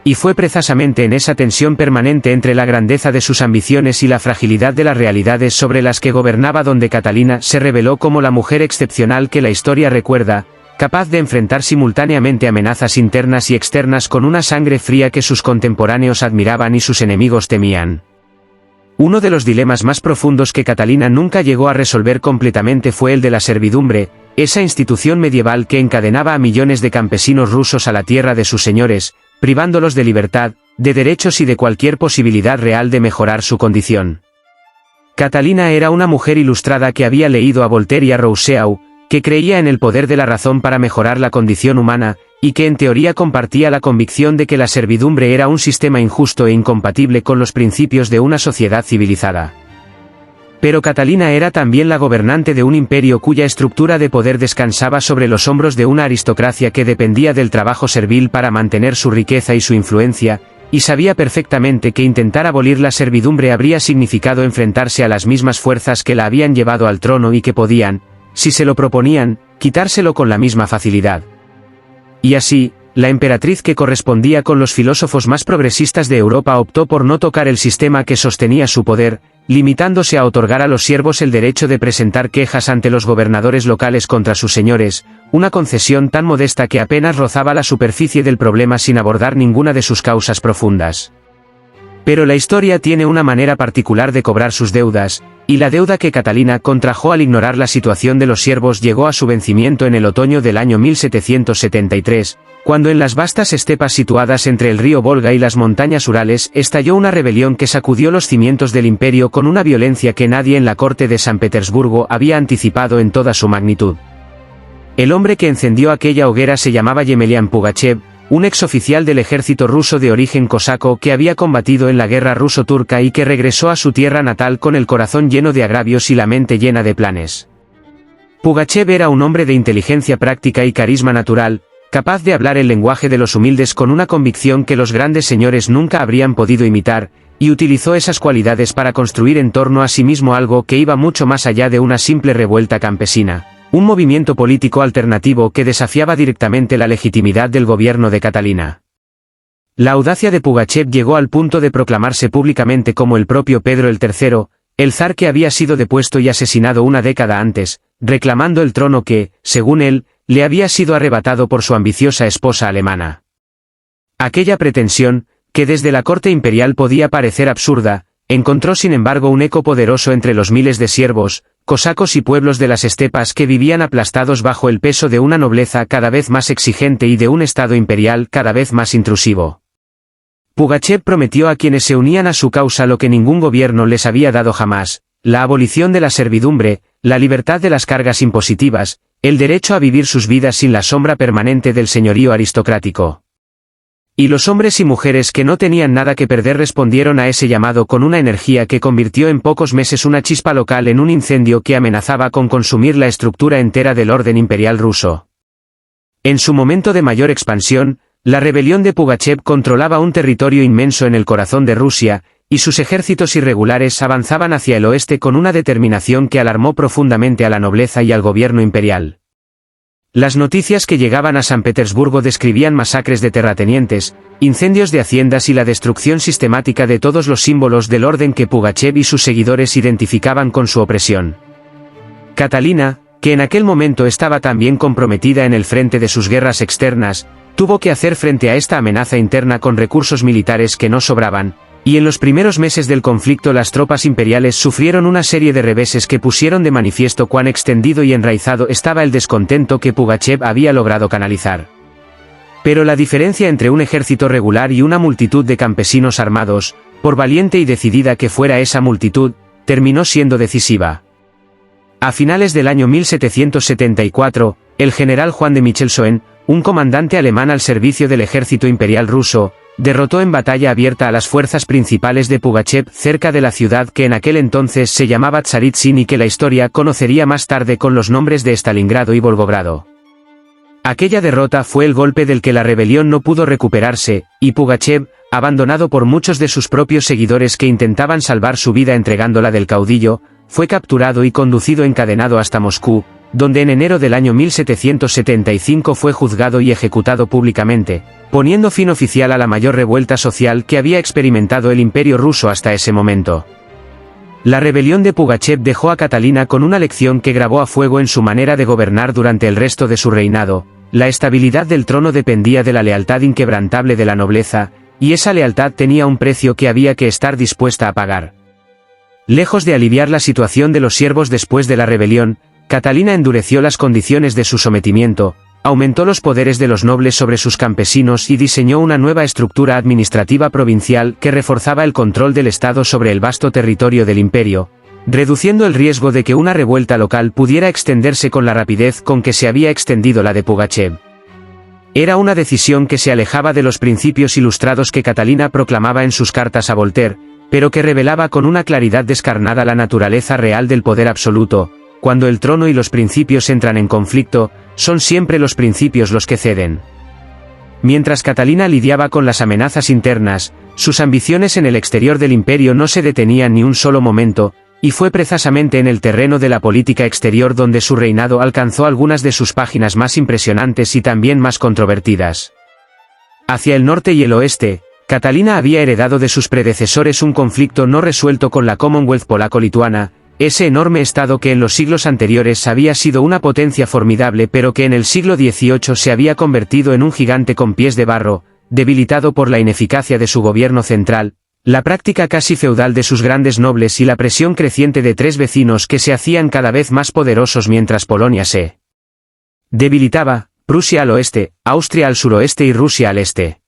Y fue precisamente en esa tensión permanente entre la grandeza de sus ambiciones y la fragilidad de las realidades sobre las que gobernaba donde Catalina se reveló como la mujer excepcional que la historia recuerda, capaz de enfrentar simultáneamente amenazas internas y externas con una sangre fría que sus contemporáneos admiraban y sus enemigos temían. Uno de los dilemas más profundos que Catalina nunca llegó a resolver completamente fue el de la servidumbre, esa institución medieval que encadenaba a millones de campesinos rusos a la tierra de sus señores, privándolos de libertad, de derechos y de cualquier posibilidad real de mejorar su condición. Catalina era una mujer ilustrada que había leído a Voltaire y a Rousseau, que creía en el poder de la razón para mejorar la condición humana, y que en teoría compartía la convicción de que la servidumbre era un sistema injusto e incompatible con los principios de una sociedad civilizada. Pero Catalina era también la gobernante de un imperio cuya estructura de poder descansaba sobre los hombros de una aristocracia que dependía del trabajo servil para mantener su riqueza y su influencia, y sabía perfectamente que intentar abolir la servidumbre habría significado enfrentarse a las mismas fuerzas que la habían llevado al trono y que podían, si se lo proponían, quitárselo con la misma facilidad. Y así, la emperatriz que correspondía con los filósofos más progresistas de Europa optó por no tocar el sistema que sostenía su poder, limitándose a otorgar a los siervos el derecho de presentar quejas ante los gobernadores locales contra sus señores, una concesión tan modesta que apenas rozaba la superficie del problema sin abordar ninguna de sus causas profundas. Pero la historia tiene una manera particular de cobrar sus deudas, y la deuda que Catalina contrajo al ignorar la situación de los siervos llegó a su vencimiento en el otoño del año 1773, cuando en las vastas estepas situadas entre el río Volga y las montañas Urales estalló una rebelión que sacudió los cimientos del imperio con una violencia que nadie en la corte de San Petersburgo había anticipado en toda su magnitud. El hombre que encendió aquella hoguera se llamaba Yemelian Pugachev, un exoficial del ejército ruso de origen cosaco que había combatido en la guerra ruso-turca y que regresó a su tierra natal con el corazón lleno de agravios y la mente llena de planes. Pugachev era un hombre de inteligencia práctica y carisma natural, capaz de hablar el lenguaje de los humildes con una convicción que los grandes señores nunca habrían podido imitar, y utilizó esas cualidades para construir en torno a sí mismo algo que iba mucho más allá de una simple revuelta campesina. Un movimiento político alternativo que desafiaba directamente la legitimidad del gobierno de Catalina. La audacia de Pugachev llegó al punto de proclamarse públicamente como el propio Pedro el III, el zar que había sido depuesto y asesinado una década antes, reclamando el trono que, según él, le había sido arrebatado por su ambiciosa esposa alemana. Aquella pretensión, que desde la corte imperial podía parecer absurda, encontró sin embargo un eco poderoso entre los miles de siervos, cosacos y pueblos de las estepas que vivían aplastados bajo el peso de una nobleza cada vez más exigente y de un estado imperial cada vez más intrusivo. Pugachev prometió a quienes se unían a su causa lo que ningún gobierno les había dado jamás: la abolición de la servidumbre, la libertad de las cargas impositivas, el derecho a vivir sus vidas sin la sombra permanente del señorío aristocrático. Y los hombres y mujeres que no tenían nada que perder respondieron a ese llamado con una energía que convirtió en pocos meses una chispa local en un incendio que amenazaba con consumir la estructura entera del orden imperial ruso. En su momento de mayor expansión, la rebelión de Pugachev controlaba un territorio inmenso en el corazón de Rusia, y sus ejércitos irregulares avanzaban hacia el oeste con una determinación que alarmó profundamente a la nobleza y al gobierno imperial. Las noticias que llegaban a San Petersburgo describían masacres de terratenientes, incendios de haciendas y la destrucción sistemática de todos los símbolos del orden que Pugachev y sus seguidores identificaban con su opresión. Catalina, que en aquel momento estaba también comprometida en el frente de sus guerras externas, tuvo que hacer frente a esta amenaza interna con recursos militares que no sobraban, y en los primeros meses del conflicto las tropas imperiales sufrieron una serie de reveses que pusieron de manifiesto cuán extendido y enraizado estaba el descontento que Pugachev había logrado canalizar. Pero la diferencia entre un ejército regular y una multitud de campesinos armados, por valiente y decidida que fuera esa multitud, terminó siendo decisiva. A finales del año 1774, el general Juan de Michelsohn, un comandante alemán al servicio del ejército imperial ruso, derrotó en batalla abierta a las fuerzas principales de Pugachev cerca de la ciudad que en aquel entonces se llamaba Tsaritsyn y que la historia conocería más tarde con los nombres de Stalingrado y Volgogrado. Aquella derrota fue el golpe del que la rebelión no pudo recuperarse, y Pugachev, abandonado por muchos de sus propios seguidores que intentaban salvar su vida entregándola del caudillo, fue capturado y conducido encadenado hasta Moscú, donde en enero del año 1775 fue juzgado y ejecutado públicamente, poniendo fin oficial a la mayor revuelta social que había experimentado el Imperio ruso hasta ese momento. La rebelión de Pugachev dejó a Catalina con una lección que grabó a fuego en su manera de gobernar durante el resto de su reinado: la estabilidad del trono dependía de la lealtad inquebrantable de la nobleza, y esa lealtad tenía un precio que había que estar dispuesta a pagar. Lejos de aliviar la situación de los siervos después de la rebelión, Catalina endureció las condiciones de su sometimiento, aumentó los poderes de los nobles sobre sus campesinos y diseñó una nueva estructura administrativa provincial que reforzaba el control del Estado sobre el vasto territorio del imperio, reduciendo el riesgo de que una revuelta local pudiera extenderse con la rapidez con que se había extendido la de Pugachev. Era una decisión que se alejaba de los principios ilustrados que Catalina proclamaba en sus cartas a Voltaire, pero que revelaba con una claridad descarnada la naturaleza real del poder absoluto. Cuando el trono y los principios entran en conflicto, son siempre los principios los que ceden. Mientras Catalina lidiaba con las amenazas internas, sus ambiciones en el exterior del imperio no se detenían ni un solo momento, y fue precisamente en el terreno de la política exterior donde su reinado alcanzó algunas de sus páginas más impresionantes y también más controvertidas. Hacia el norte y el oeste, Catalina había heredado de sus predecesores un conflicto no resuelto con la Commonwealth polaco-lituana, ese enorme estado que en los siglos anteriores había sido una potencia formidable pero que en el siglo XVIII se había convertido en un gigante con pies de barro, debilitado por la ineficacia de su gobierno central, la práctica casi feudal de sus grandes nobles y la presión creciente de tres vecinos que se hacían cada vez más poderosos mientras Polonia se debilitaba: Prusia al oeste, Austria al suroeste y Rusia al este.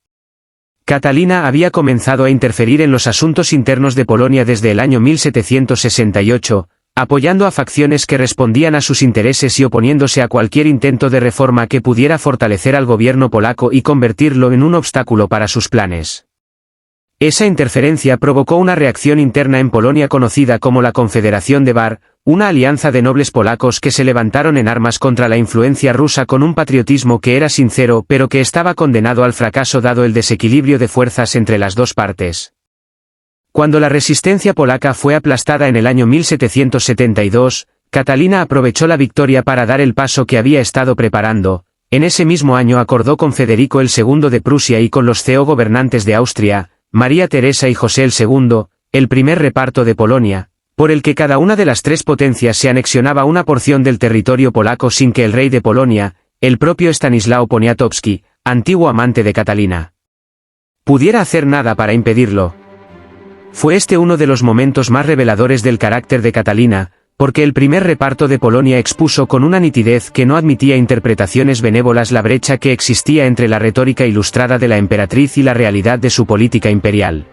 Catalina había comenzado a interferir en los asuntos internos de Polonia desde el año 1768, apoyando a facciones que respondían a sus intereses y oponiéndose a cualquier intento de reforma que pudiera fortalecer al gobierno polaco y convertirlo en un obstáculo para sus planes. Esa interferencia provocó una reacción interna en Polonia conocida como la Confederación de Bar, una alianza de nobles polacos que se levantaron en armas contra la influencia rusa con un patriotismo que era sincero pero que estaba condenado al fracaso dado el desequilibrio de fuerzas entre las dos partes. Cuando la resistencia polaca fue aplastada en el año 1772, Catalina aprovechó la victoria para dar el paso que había estado preparando. En ese mismo año acordó con Federico II de Prusia y con los gobernantes de Austria, María Teresa y José II, el primer reparto de Polonia, por el que cada una de las tres potencias se anexionaba una porción del territorio polaco sin que el rey de Polonia, el propio Stanislao Poniatowski, antiguo amante de Catalina, pudiera hacer nada para impedirlo. Fue este uno de los momentos más reveladores del carácter de Catalina, porque el primer reparto de Polonia expuso con una nitidez que no admitía interpretaciones benévolas la brecha que existía entre la retórica ilustrada de la emperatriz y la realidad de su política imperial.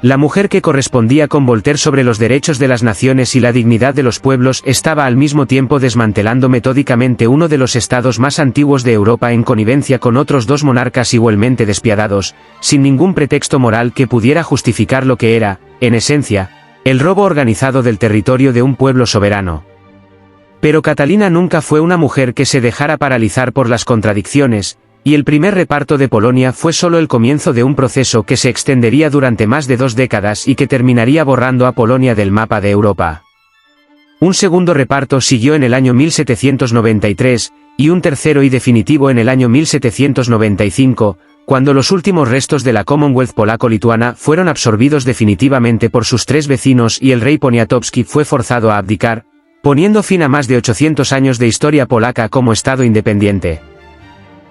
La mujer que correspondía con Voltaire sobre los derechos de las naciones y la dignidad de los pueblos estaba al mismo tiempo desmantelando metódicamente uno de los estados más antiguos de Europa en connivencia con otros dos monarcas igualmente despiadados, sin ningún pretexto moral que pudiera justificar lo que era, en esencia, el robo organizado del territorio de un pueblo soberano. Pero Catalina nunca fue una mujer que se dejara paralizar por las contradicciones, y el primer reparto de Polonia fue solo el comienzo de un proceso que se extendería durante más de 2 décadas y que terminaría borrando a Polonia del mapa de Europa. Un segundo reparto siguió en el año 1793, y un tercero y definitivo en el año 1795, cuando los últimos restos de la Commonwealth polaco-lituana fueron absorbidos definitivamente por sus 3 vecinos y el rey Poniatowski fue forzado a abdicar, poniendo fin a más de 800 años de historia polaca como estado independiente.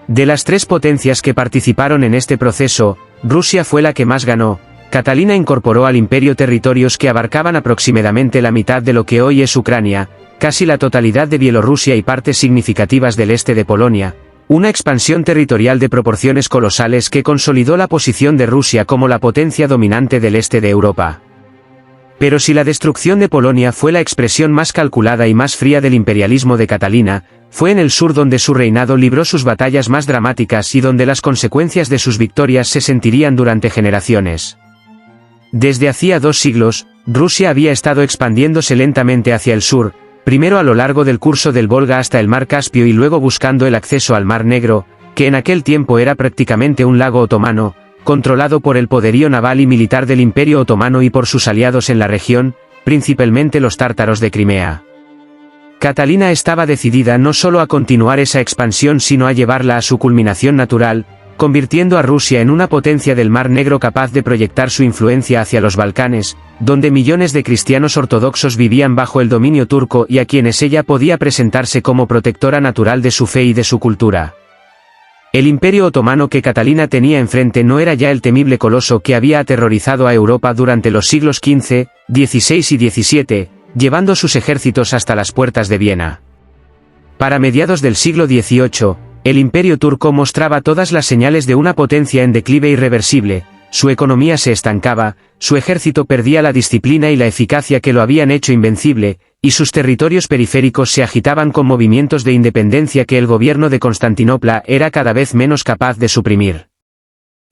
De las 3 potencias que participaron en este proceso, Rusia fue la que más ganó. Catalina incorporó al imperio territorios que abarcaban aproximadamente la mitad de lo que hoy es Ucrania, casi la totalidad de Bielorrusia y partes significativas del este de Polonia, una expansión territorial de proporciones colosales que consolidó la posición de Rusia como la potencia dominante del este de Europa. Pero si la destrucción de Polonia fue la expresión más calculada y más fría del imperialismo de Catalina, fue en el sur donde su reinado libró sus batallas más dramáticas y donde las consecuencias de sus victorias se sentirían durante generaciones. Desde hacía 2 siglos, Rusia había estado expandiéndose lentamente hacia el sur, primero a lo largo del curso del Volga hasta el mar Caspio y luego buscando el acceso al mar Negro, que en aquel tiempo era prácticamente un lago otomano, controlado por el poderío naval y militar del Imperio Otomano y por sus aliados en la región, principalmente los tártaros de Crimea. Catalina estaba decidida no solo a continuar esa expansión sino a llevarla a su culminación natural, convirtiendo a Rusia en una potencia del Mar Negro capaz de proyectar su influencia hacia los Balcanes, donde millones de cristianos ortodoxos vivían bajo el dominio turco y a quienes ella podía presentarse como protectora natural de su fe y de su cultura. El Imperio Otomano que Catalina tenía enfrente no era ya el temible coloso que había aterrorizado a Europa durante los siglos XV, XVI y XVII, llevando sus ejércitos hasta las puertas de Viena. Para mediados del siglo XVIII, el Imperio turco mostraba todas las señales de una potencia en declive irreversible, su economía se estancaba, su ejército perdía la disciplina y la eficacia que lo habían hecho invencible, y sus territorios periféricos se agitaban con movimientos de independencia que el gobierno de Constantinopla era cada vez menos capaz de suprimir.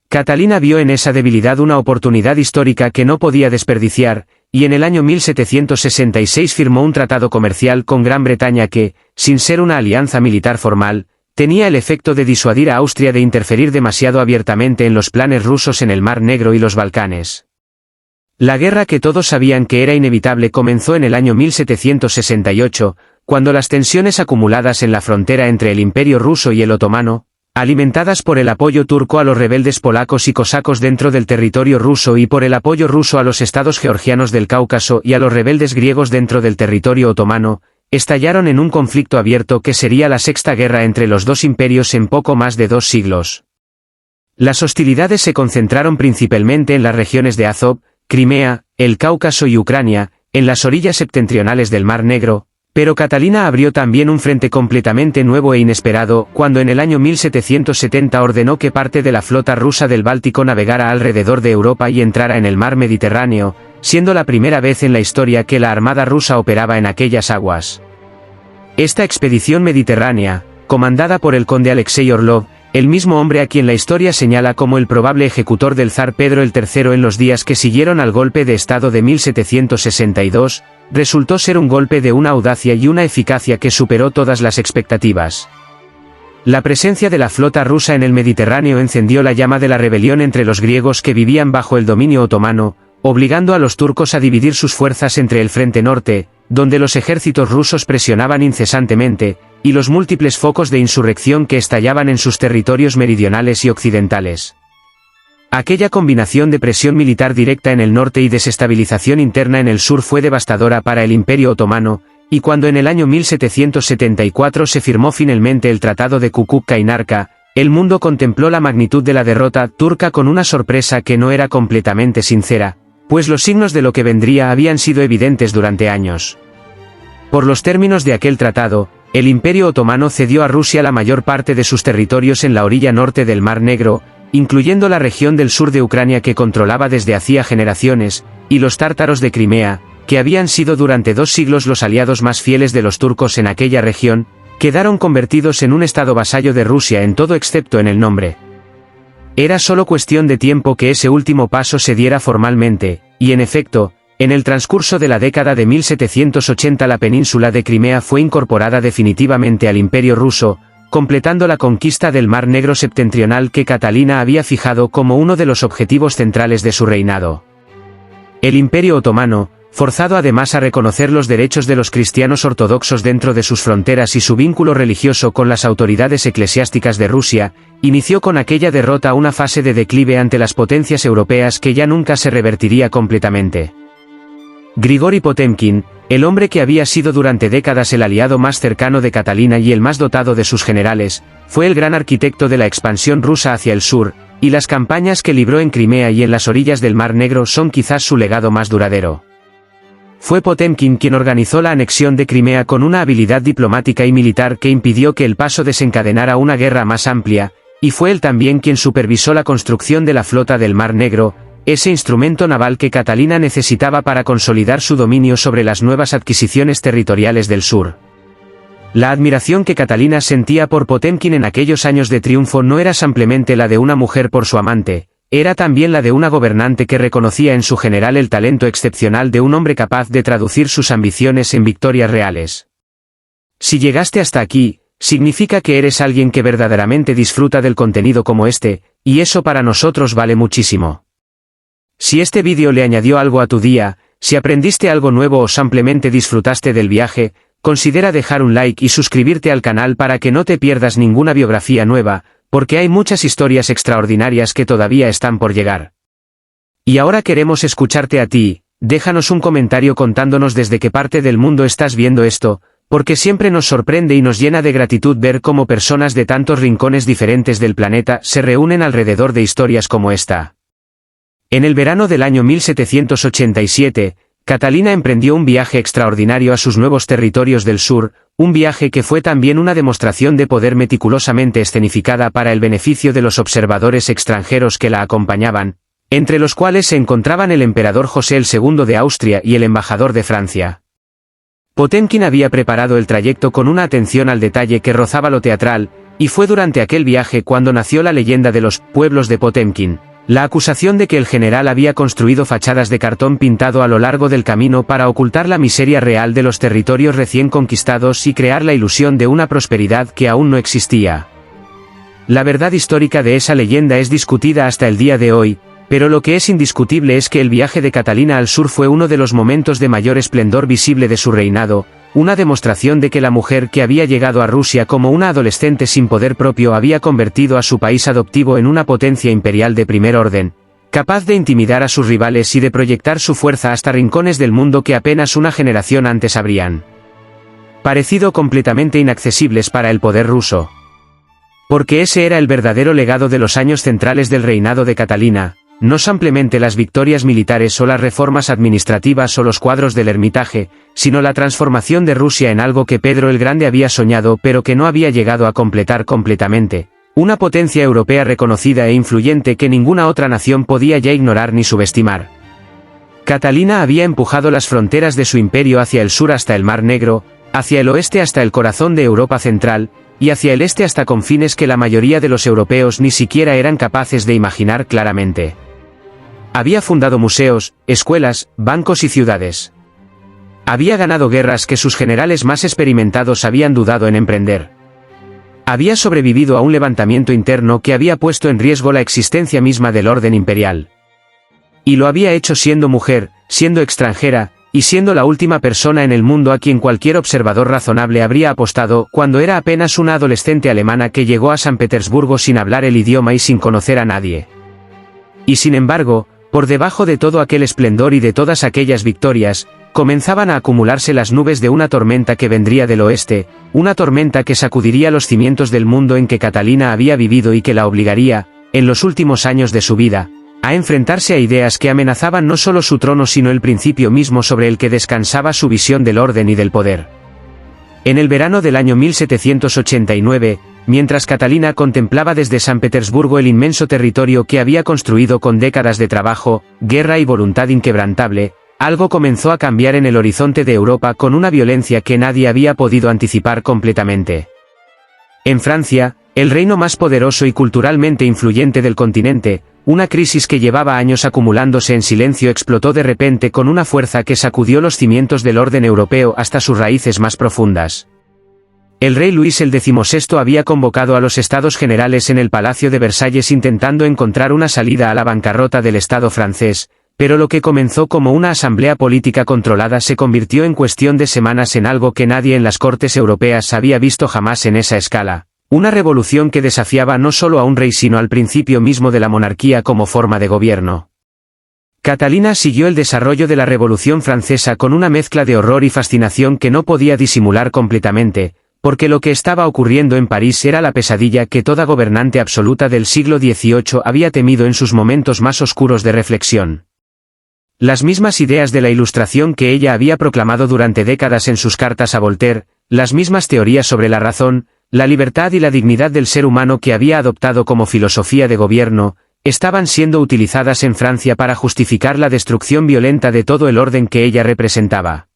Catalina vio en esa debilidad una oportunidad histórica que no podía desperdiciar, y en el año 1766 firmó un tratado comercial con Gran Bretaña que, sin ser una alianza militar formal, tenía el efecto de disuadir a Austria de interferir demasiado abiertamente en los planes rusos en el Mar Negro y los Balcanes. La guerra que todos sabían que era inevitable comenzó en el año 1768, cuando las tensiones acumuladas en la frontera entre el Imperio ruso y el otomano, alimentadas por el apoyo turco a los rebeldes polacos y cosacos dentro del territorio ruso y por el apoyo ruso a los estados georgianos del Cáucaso y a los rebeldes griegos dentro del territorio otomano, estallaron en un conflicto abierto que sería la sexta guerra entre los dos imperios en poco más de 2 siglos. Las hostilidades se concentraron principalmente en las regiones de Azov, Crimea, el Cáucaso y Ucrania, en las orillas septentrionales del Mar Negro, pero Catalina abrió también un frente completamente nuevo e inesperado cuando en el año 1770 ordenó que parte de la flota rusa del Báltico navegara alrededor de Europa y entrara en el mar Mediterráneo, siendo la primera vez en la historia que la armada rusa operaba en aquellas aguas. Esta expedición mediterránea, comandada por el conde Alexei Orlov, el mismo hombre a quien la historia señala como el probable ejecutor del zar Pedro el III en los días que siguieron al golpe de Estado de 1762, resultó ser un golpe de una audacia y una eficacia que superó todas las expectativas. La presencia de la flota rusa en el Mediterráneo encendió la llama de la rebelión entre los griegos que vivían bajo el dominio otomano, obligando a los turcos a dividir sus fuerzas entre el frente norte, donde los ejércitos rusos presionaban incesantemente, y los múltiples focos de insurrección que estallaban en sus territorios meridionales y occidentales. Aquella combinación de presión militar directa en el norte y desestabilización interna en el sur fue devastadora para el Imperio Otomano, y cuando en el año 1774 se firmó finalmente el Tratado de Kukuk-Kainarka, el mundo contempló la magnitud de la derrota turca con una sorpresa que no era completamente sincera, pues los signos de lo que vendría habían sido evidentes durante años. Por los términos de aquel tratado, el Imperio Otomano cedió a Rusia la mayor parte de sus territorios en la orilla norte del Mar Negro, incluyendo la región del sur de Ucrania que controlaba desde hacía generaciones, y los tártaros de Crimea, que habían sido durante 2 siglos los aliados más fieles de los turcos en aquella región, quedaron convertidos en un estado vasallo de Rusia en todo excepto en el nombre. Era solo cuestión de tiempo que ese último paso se diera formalmente, y en efecto, en el transcurso de la década de 1780 la península de Crimea fue incorporada definitivamente al Imperio ruso, completando la conquista del Mar Negro septentrional que Catalina había fijado como uno de los objetivos centrales de su reinado. El Imperio Otomano, forzado además a reconocer los derechos de los cristianos ortodoxos dentro de sus fronteras y su vínculo religioso con las autoridades eclesiásticas de Rusia, inició con aquella derrota una fase de declive ante las potencias europeas que ya nunca se revertiría completamente. Grigori Potemkin, el hombre que había sido durante décadas el aliado más cercano de Catalina y el más dotado de sus generales, fue el gran arquitecto de la expansión rusa hacia el sur, y las campañas que libró en Crimea y en las orillas del Mar Negro son quizás su legado más duradero. Fue Potemkin quien organizó la anexión de Crimea con una habilidad diplomática y militar que impidió que el paso desencadenara una guerra más amplia, y fue él también quien supervisó la construcción de la flota del Mar Negro, ese instrumento naval que Catalina necesitaba para consolidar su dominio sobre las nuevas adquisiciones territoriales del sur. La admiración que Catalina sentía por Potemkin en aquellos años de triunfo no era simplemente la de una mujer por su amante, era también la de una gobernante que reconocía en su general el talento excepcional de un hombre capaz de traducir sus ambiciones en victorias reales. Si llegaste hasta aquí, significa que eres alguien que verdaderamente disfruta del contenido como este, y eso para nosotros vale muchísimo. Si este vídeo le añadió algo a tu día, si aprendiste algo nuevo o simplemente disfrutaste del viaje, considera dejar un like y suscribirte al canal para que no te pierdas ninguna biografía nueva, porque hay muchas historias extraordinarias que todavía están por llegar. Y ahora queremos escucharte a ti, déjanos un comentario contándonos desde qué parte del mundo estás viendo esto, porque siempre nos sorprende y nos llena de gratitud ver cómo personas de tantos rincones diferentes del planeta se reúnen alrededor de historias como esta. En el verano del año 1787, Catalina emprendió un viaje extraordinario a sus nuevos territorios del sur, un viaje que fue también una demostración de poder meticulosamente escenificada para el beneficio de los observadores extranjeros que la acompañaban, entre los cuales se encontraban el emperador José II de Austria y el embajador de Francia. Potemkin había preparado el trayecto con una atención al detalle que rozaba lo teatral, y fue durante aquel viaje cuando nació la leyenda de los pueblos de Potemkin. La acusación de que el general había construido fachadas de cartón pintado a lo largo del camino para ocultar la miseria real de los territorios recién conquistados y crear la ilusión de una prosperidad que aún no existía. La verdad histórica de esa leyenda es discutida hasta el día de hoy, pero lo que es indiscutible es que el viaje de Catalina al sur fue uno de los momentos de mayor esplendor visible de su reinado, una demostración de que la mujer que había llegado a Rusia como una adolescente sin poder propio había convertido a su país adoptivo en una potencia imperial de primer orden, capaz de intimidar a sus rivales y de proyectar su fuerza hasta rincones del mundo que apenas una generación antes habrían parecido completamente inaccesibles para el poder ruso. Porque ese era el verdadero legado de los años centrales del reinado de Catalina, no simplemente las victorias militares o las reformas administrativas o los cuadros del Hermitage, sino la transformación de Rusia en algo que Pedro el Grande había soñado pero que no había llegado a completar completamente, una potencia europea reconocida e influyente que ninguna otra nación podía ya ignorar ni subestimar. Catalina había empujado las fronteras de su imperio hacia el sur hasta el Mar Negro, hacia el oeste hasta el corazón de Europa Central, y hacia el este hasta confines que la mayoría de los europeos ni siquiera eran capaces de imaginar claramente. Había fundado museos, escuelas, bancos y ciudades. Había ganado guerras que sus generales más experimentados habían dudado en emprender. Había sobrevivido a un levantamiento interno que había puesto en riesgo la existencia misma del orden imperial. Y lo había hecho siendo mujer, siendo extranjera, y siendo la última persona en el mundo a quien cualquier observador razonable habría apostado cuando era apenas una adolescente alemana que llegó a San Petersburgo sin hablar el idioma y sin conocer a nadie. Y sin embargo, por debajo de todo aquel esplendor y de todas aquellas victorias, comenzaban a acumularse las nubes de una tormenta que vendría del oeste, una tormenta que sacudiría los cimientos del mundo en que Catalina había vivido y que la obligaría, en los últimos años de su vida, a enfrentarse a ideas que amenazaban no solo su trono sino el principio mismo sobre el que descansaba su visión del orden y del poder. En el verano del año 1789, mientras Catalina contemplaba desde San Petersburgo el inmenso territorio que había construido con décadas de trabajo, guerra y voluntad inquebrantable, algo comenzó a cambiar en el horizonte de Europa con una violencia que nadie había podido anticipar completamente. En Francia, el reino más poderoso y culturalmente influyente del continente, una crisis que llevaba años acumulándose en silencio explotó de repente con una fuerza que sacudió los cimientos del orden europeo hasta sus raíces más profundas. El rey Luis el XVI había convocado a los Estados Generales en el Palacio de Versalles intentando encontrar una salida a la bancarrota del Estado francés, pero lo que comenzó como una asamblea política controlada se convirtió en cuestión de semanas en algo que nadie en las cortes europeas había visto jamás en esa escala. Una revolución que desafiaba no solo a un rey sino al principio mismo de la monarquía como forma de gobierno. Catalina siguió el desarrollo de la Revolución Francesa con una mezcla de horror y fascinación que no podía disimular completamente, porque lo que estaba ocurriendo en París era la pesadilla que toda gobernante absoluta del siglo XVIII había temido en sus momentos más oscuros de reflexión. Las mismas ideas de la Ilustración que ella había proclamado durante décadas en sus cartas a Voltaire, las mismas teorías sobre la razón, la libertad y la dignidad del ser humano que había adoptado como filosofía de gobierno, estaban siendo utilizadas en Francia para justificar la destrucción violenta de todo el orden que ella representaba.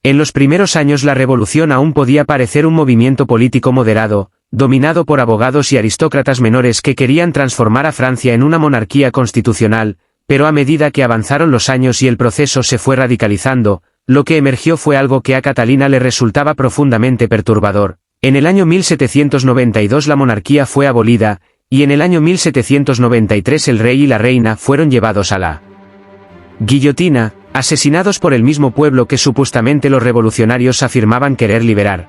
En los primeros años la revolución aún podía parecer un movimiento político moderado, dominado por abogados y aristócratas menores que querían transformar a Francia en una monarquía constitucional, pero a medida que avanzaron los años y el proceso se fue radicalizando, lo que emergió fue algo que a Catalina le resultaba profundamente perturbador. En el año 1792 la monarquía fue abolida, y en el año 1793 el rey y la reina fueron llevados a la guillotina, asesinados por el mismo pueblo que supuestamente los revolucionarios afirmaban querer liberar.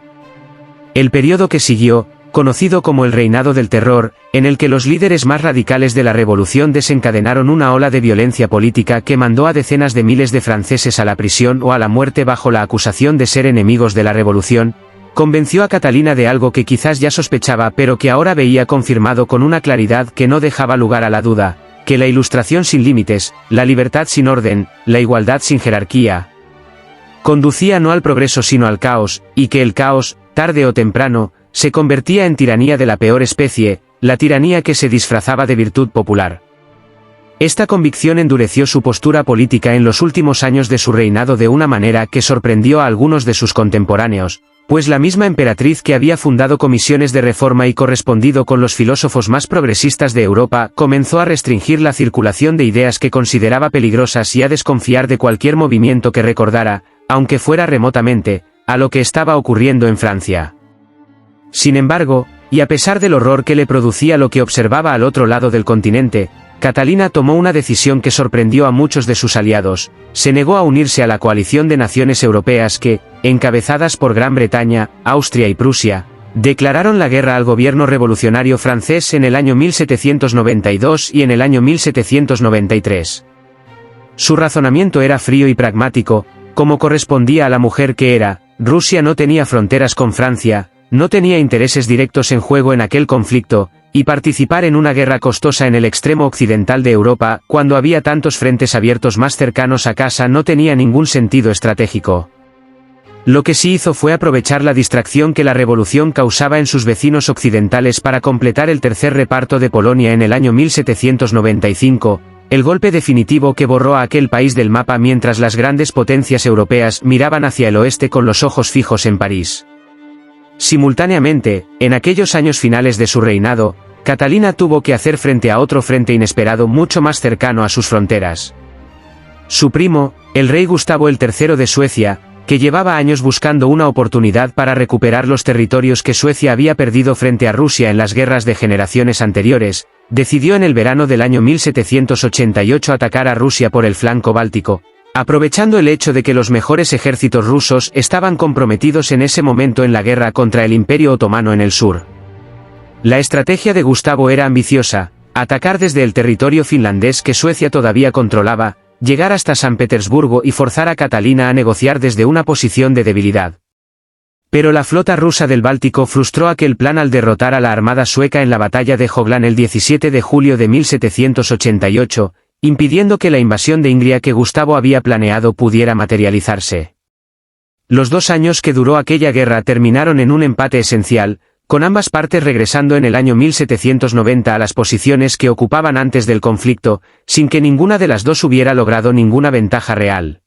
El periodo que siguió, conocido como el Reinado del Terror, en el que los líderes más radicales de la revolución desencadenaron una ola de violencia política que mandó a decenas de miles de franceses a la prisión o a la muerte bajo la acusación de ser enemigos de la revolución, convenció a Catalina de algo que quizás ya sospechaba pero que ahora veía confirmado con una claridad que no dejaba lugar a la duda, que la Ilustración sin límites, la libertad sin orden, la igualdad sin jerarquía, conducía no al progreso sino al caos, y que el caos, tarde o temprano, se convertía en tiranía de la peor especie, la tiranía que se disfrazaba de virtud popular. Esta convicción endureció su postura política en los últimos años de su reinado de una manera que sorprendió a algunos de sus contemporáneos, pues la misma emperatriz que había fundado comisiones de reforma y correspondido con los filósofos más progresistas de Europa comenzó a restringir la circulación de ideas que consideraba peligrosas y a desconfiar de cualquier movimiento que recordara, aunque fuera remotamente, a lo que estaba ocurriendo en Francia. Sin embargo, y a pesar del horror que le producía lo que observaba al otro lado del continente, Catalina tomó una decisión que sorprendió a muchos de sus aliados, se negó a unirse a la coalición de naciones europeas que, encabezadas por Gran Bretaña, Austria y Prusia, declararon la guerra al gobierno revolucionario francés en el año 1792 y en el año 1793. Su razonamiento era frío y pragmático, como correspondía a la mujer que era. Rusia no tenía fronteras con Francia, no tenía intereses directos en juego en aquel conflicto, y participar en una guerra costosa en el extremo occidental de Europa, cuando había tantos frentes abiertos más cercanos a casa, no tenía ningún sentido estratégico. Lo que sí hizo fue aprovechar la distracción que la revolución causaba en sus vecinos occidentales para completar el tercer reparto de Polonia en el año 1795, el golpe definitivo que borró a aquel país del mapa mientras las grandes potencias europeas miraban hacia el oeste con los ojos fijos en París. Simultáneamente, en aquellos años finales de su reinado, Catalina tuvo que hacer frente a otro frente inesperado mucho más cercano a sus fronteras. Su primo, el rey Gustavo III de Suecia, que llevaba años buscando una oportunidad para recuperar los territorios que Suecia había perdido frente a Rusia en las guerras de generaciones anteriores, decidió en el verano del año 1788 atacar a Rusia por el flanco báltico, aprovechando el hecho de que los mejores ejércitos rusos estaban comprometidos en ese momento en la guerra contra el Imperio Otomano en el sur. La estrategia de Gustavo era ambiciosa: atacar desde el territorio finlandés que Suecia todavía controlaba, llegar hasta San Petersburgo y forzar a Catalina a negociar desde una posición de debilidad. Pero la flota rusa del Báltico frustró aquel plan al derrotar a la armada sueca en la batalla de Jöglan el 17 de julio de 1788, impidiendo que la invasión de Ingria que Gustavo había planeado pudiera materializarse. Los 2 años que duró aquella guerra terminaron en un empate esencial, con ambas partes regresando en el año 1790 a las posiciones que ocupaban antes del conflicto, sin que ninguna de las dos hubiera logrado ninguna ventaja real.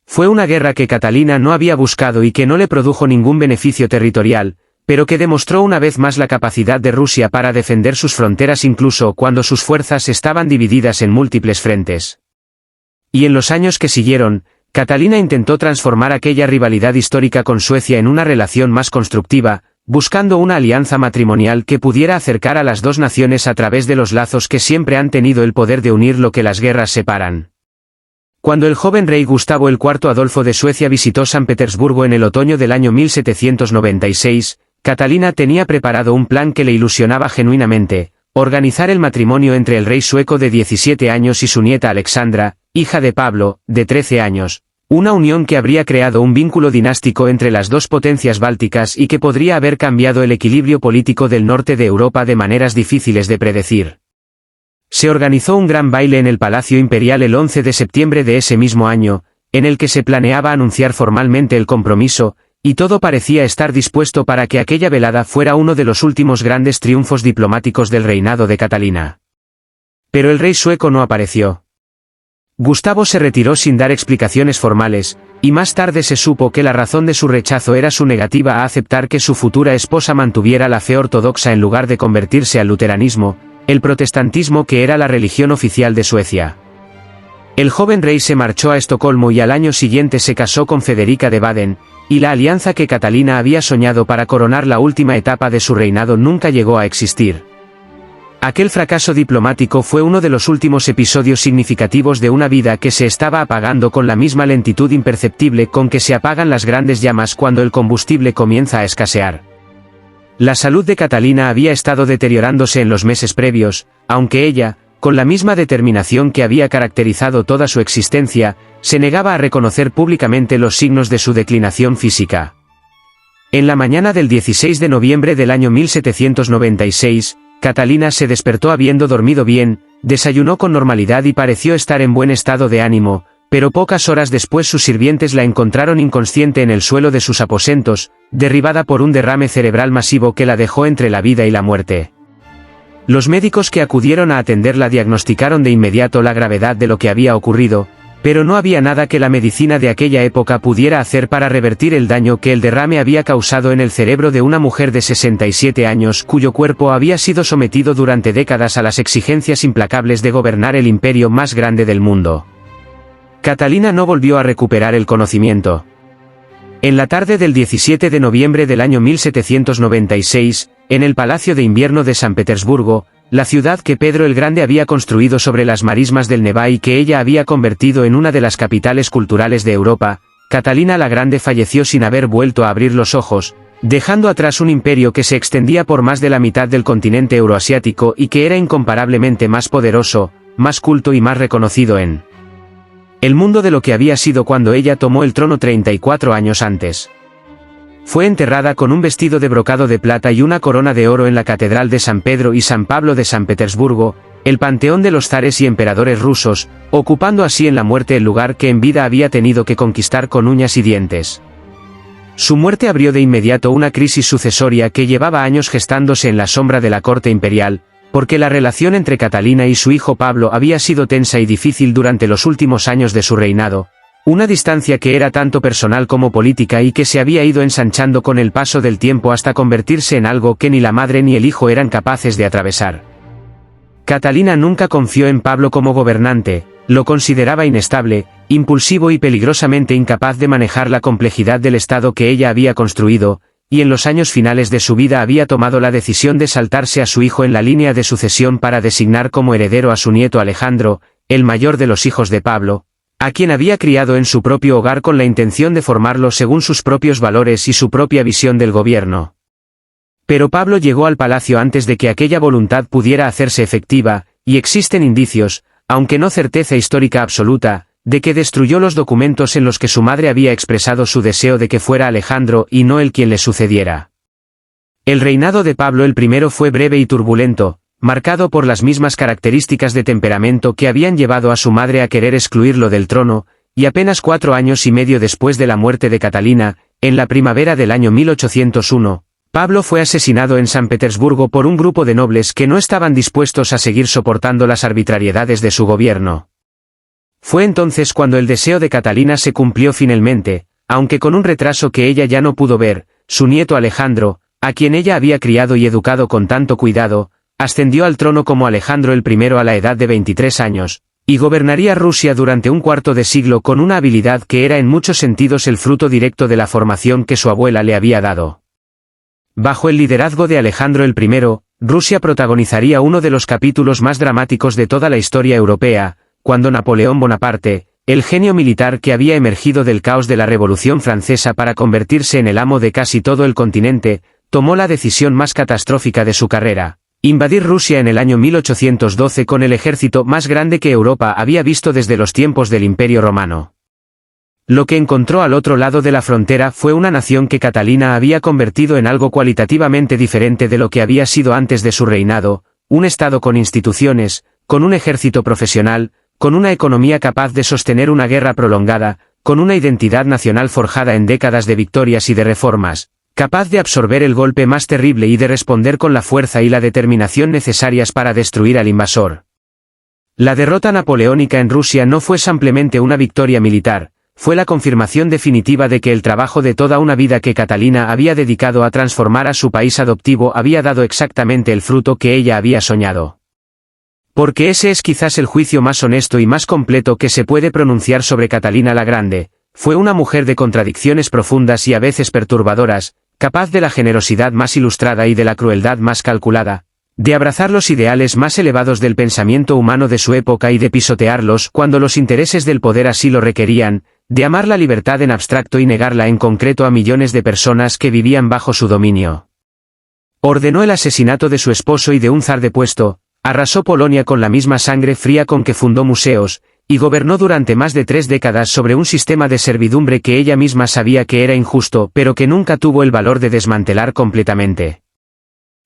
Fue una guerra que Catalina no había buscado y que no le produjo ningún beneficio territorial, pero que demostró una vez más la capacidad de Rusia para defender sus fronteras incluso cuando sus fuerzas estaban divididas en múltiples frentes. Y en los años que siguieron, Catalina intentó transformar aquella rivalidad histórica con Suecia en una relación más constructiva, buscando una alianza matrimonial que pudiera acercar a las dos naciones a través de los lazos que siempre han tenido el poder de unir lo que las guerras separan. Cuando el joven rey Gustavo IV Adolfo de Suecia visitó San Petersburgo en el otoño del año 1796, Catalina tenía preparado un plan que le ilusionaba genuinamente: organizar el matrimonio entre el rey sueco de 17 años y su nieta Alexandra, hija de Pablo, de 13 años, una unión que habría creado un vínculo dinástico entre las dos potencias bálticas y que podría haber cambiado el equilibrio político del norte de Europa de maneras difíciles de predecir. Se organizó un gran baile en el Palacio Imperial el 11 de septiembre de ese mismo año, en el que se planeaba anunciar formalmente el compromiso, y todo parecía estar dispuesto para que aquella velada fuera uno de los últimos grandes triunfos diplomáticos del reinado de Catalina. Pero el rey sueco no apareció. Gustavo se retiró sin dar explicaciones formales, y más tarde se supo que la razón de su rechazo era su negativa a aceptar que su futura esposa mantuviera la fe ortodoxa en lugar de convertirse al luteranismo, el protestantismo que era la religión oficial de Suecia. El joven rey se marchó a Estocolmo y al año siguiente se casó con Federica de Baden, y la alianza que Catalina había soñado para coronar la última etapa de su reinado nunca llegó a existir. Aquel fracaso diplomático fue uno de los últimos episodios significativos de una vida que se estaba apagando con la misma lentitud imperceptible con que se apagan las grandes llamas cuando el combustible comienza a escasear. La salud de Catalina había estado deteriorándose en los meses previos, aunque ella, con la misma determinación que había caracterizado toda su existencia, se negaba a reconocer públicamente los signos de su declinación física. En la mañana del 16 de noviembre del año 1796, Catalina se despertó habiendo dormido bien, desayunó con normalidad y pareció estar en buen estado de ánimo, pero pocas horas después sus sirvientes la encontraron inconsciente en el suelo de sus aposentos, derribada por un derrame cerebral masivo que la dejó entre la vida y la muerte. Los médicos que acudieron a atenderla diagnosticaron de inmediato la gravedad de lo que había ocurrido, pero no había nada que la medicina de aquella época pudiera hacer para revertir el daño que el derrame había causado en el cerebro de una mujer de 67 años cuyo cuerpo había sido sometido durante décadas a las exigencias implacables de gobernar el imperio más grande del mundo. Catalina no volvió a recuperar el conocimiento. En la tarde del 17 de noviembre del año 1796, en el Palacio de Invierno de San Petersburgo, la ciudad que Pedro el Grande había construido sobre las marismas del Neva y que ella había convertido en una de las capitales culturales de Europa, Catalina la Grande falleció sin haber vuelto a abrir los ojos, dejando atrás un imperio que se extendía por más de la mitad del continente euroasiático y que era incomparablemente más poderoso, más culto y más reconocido en el mundo de lo que había sido cuando ella tomó el trono 34 años antes. Fue enterrada con un vestido de brocado de plata y una corona de oro en la Catedral de San Pedro y San Pablo de San Petersburgo, el panteón de los zares y emperadores rusos, ocupando así en la muerte el lugar que en vida había tenido que conquistar con uñas y dientes. Su muerte abrió de inmediato una crisis sucesoria que llevaba años gestándose en la sombra de la corte imperial, porque la relación entre Catalina y su hijo Pablo había sido tensa y difícil durante los últimos años de su reinado, una distancia que era tanto personal como política y que se había ido ensanchando con el paso del tiempo hasta convertirse en algo que ni la madre ni el hijo eran capaces de atravesar. Catalina nunca confió en Pablo como gobernante, lo consideraba inestable, impulsivo y peligrosamente incapaz de manejar la complejidad del Estado que ella había construido, y en los años finales de su vida había tomado la decisión de saltarse a su hijo en la línea de sucesión para designar como heredero a su nieto Alejandro, el mayor de los hijos de Pablo, a quien había criado en su propio hogar con la intención de formarlo según sus propios valores y su propia visión del gobierno. Pero Pablo llegó al palacio antes de que aquella voluntad pudiera hacerse efectiva, y existen indicios, aunque no certeza histórica absoluta, de que destruyó los documentos en los que su madre había expresado su deseo de que fuera Alejandro y no él quien le sucediera. El reinado de Pablo I fue breve y turbulento, marcado por las mismas características de temperamento que habían llevado a su madre a querer excluirlo del trono, y apenas 4 años y medio después de la muerte de Catalina, en la primavera del año 1801, Pablo fue asesinado en San Petersburgo por un grupo de nobles que no estaban dispuestos a seguir soportando las arbitrariedades de su gobierno. Fue entonces cuando el deseo de Catalina se cumplió finalmente, aunque con un retraso que ella ya no pudo ver. Su nieto Alejandro, a quien ella había criado y educado con tanto cuidado, ascendió al trono como Alejandro I a la edad de 23 años, y gobernaría Rusia durante un cuarto de siglo con una habilidad que era en muchos sentidos el fruto directo de la formación que su abuela le había dado. Bajo el liderazgo de Alejandro I, Rusia protagonizaría uno de los capítulos más dramáticos de toda la historia europea, cuando Napoleón Bonaparte, el genio militar que había emergido del caos de la Revolución Francesa para convertirse en el amo de casi todo el continente, tomó la decisión más catastrófica de su carrera: invadir Rusia en el año 1812 con el ejército más grande que Europa había visto desde los tiempos del Imperio Romano. Lo que encontró al otro lado de la frontera fue una nación que Catalina había convertido en algo cualitativamente diferente de lo que había sido antes de su reinado, un estado con instituciones, con un ejército profesional, con una economía capaz de sostener una guerra prolongada, con una identidad nacional forjada en décadas de victorias y de reformas, capaz de absorber el golpe más terrible y de responder con la fuerza y la determinación necesarias para destruir al invasor. La derrota napoleónica en Rusia no fue simplemente una victoria militar, fue la confirmación definitiva de que el trabajo de toda una vida que Catalina había dedicado a transformar a su país adoptivo había dado exactamente el fruto que ella había soñado. Porque ese es quizás el juicio más honesto y más completo que se puede pronunciar sobre Catalina la Grande. Fue una mujer de contradicciones profundas y a veces perturbadoras, capaz de la generosidad más ilustrada y de la crueldad más calculada, de abrazar los ideales más elevados del pensamiento humano de su época y de pisotearlos cuando los intereses del poder así lo requerían, de amar la libertad en abstracto y negarla en concreto a millones de personas que vivían bajo su dominio. Ordenó el asesinato de su esposo y de un zar depuesto, arrasó Polonia con la misma sangre fría con que fundó museos, y gobernó durante más de 3 décadas sobre un sistema de servidumbre que ella misma sabía que era injusto pero que nunca tuvo el valor de desmantelar completamente.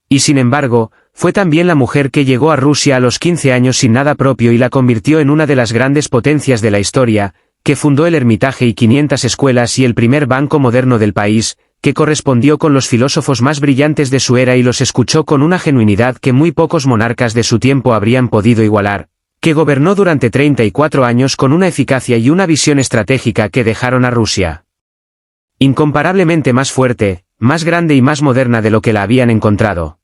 Y sin embargo, fue también la mujer que llegó a Rusia a los 15 años sin nada propio y la convirtió en una de las grandes potencias de la historia, que fundó el Hermitage y 500 escuelas y el primer banco moderno del país, que correspondió con los filósofos más brillantes de su era y los escuchó con una genuinidad que muy pocos monarcas de su tiempo habrían podido igualar, que gobernó durante 34 años con una eficacia y una visión estratégica que dejaron a Rusia incomparablemente más fuerte, más grande y más moderna de lo que la habían encontrado.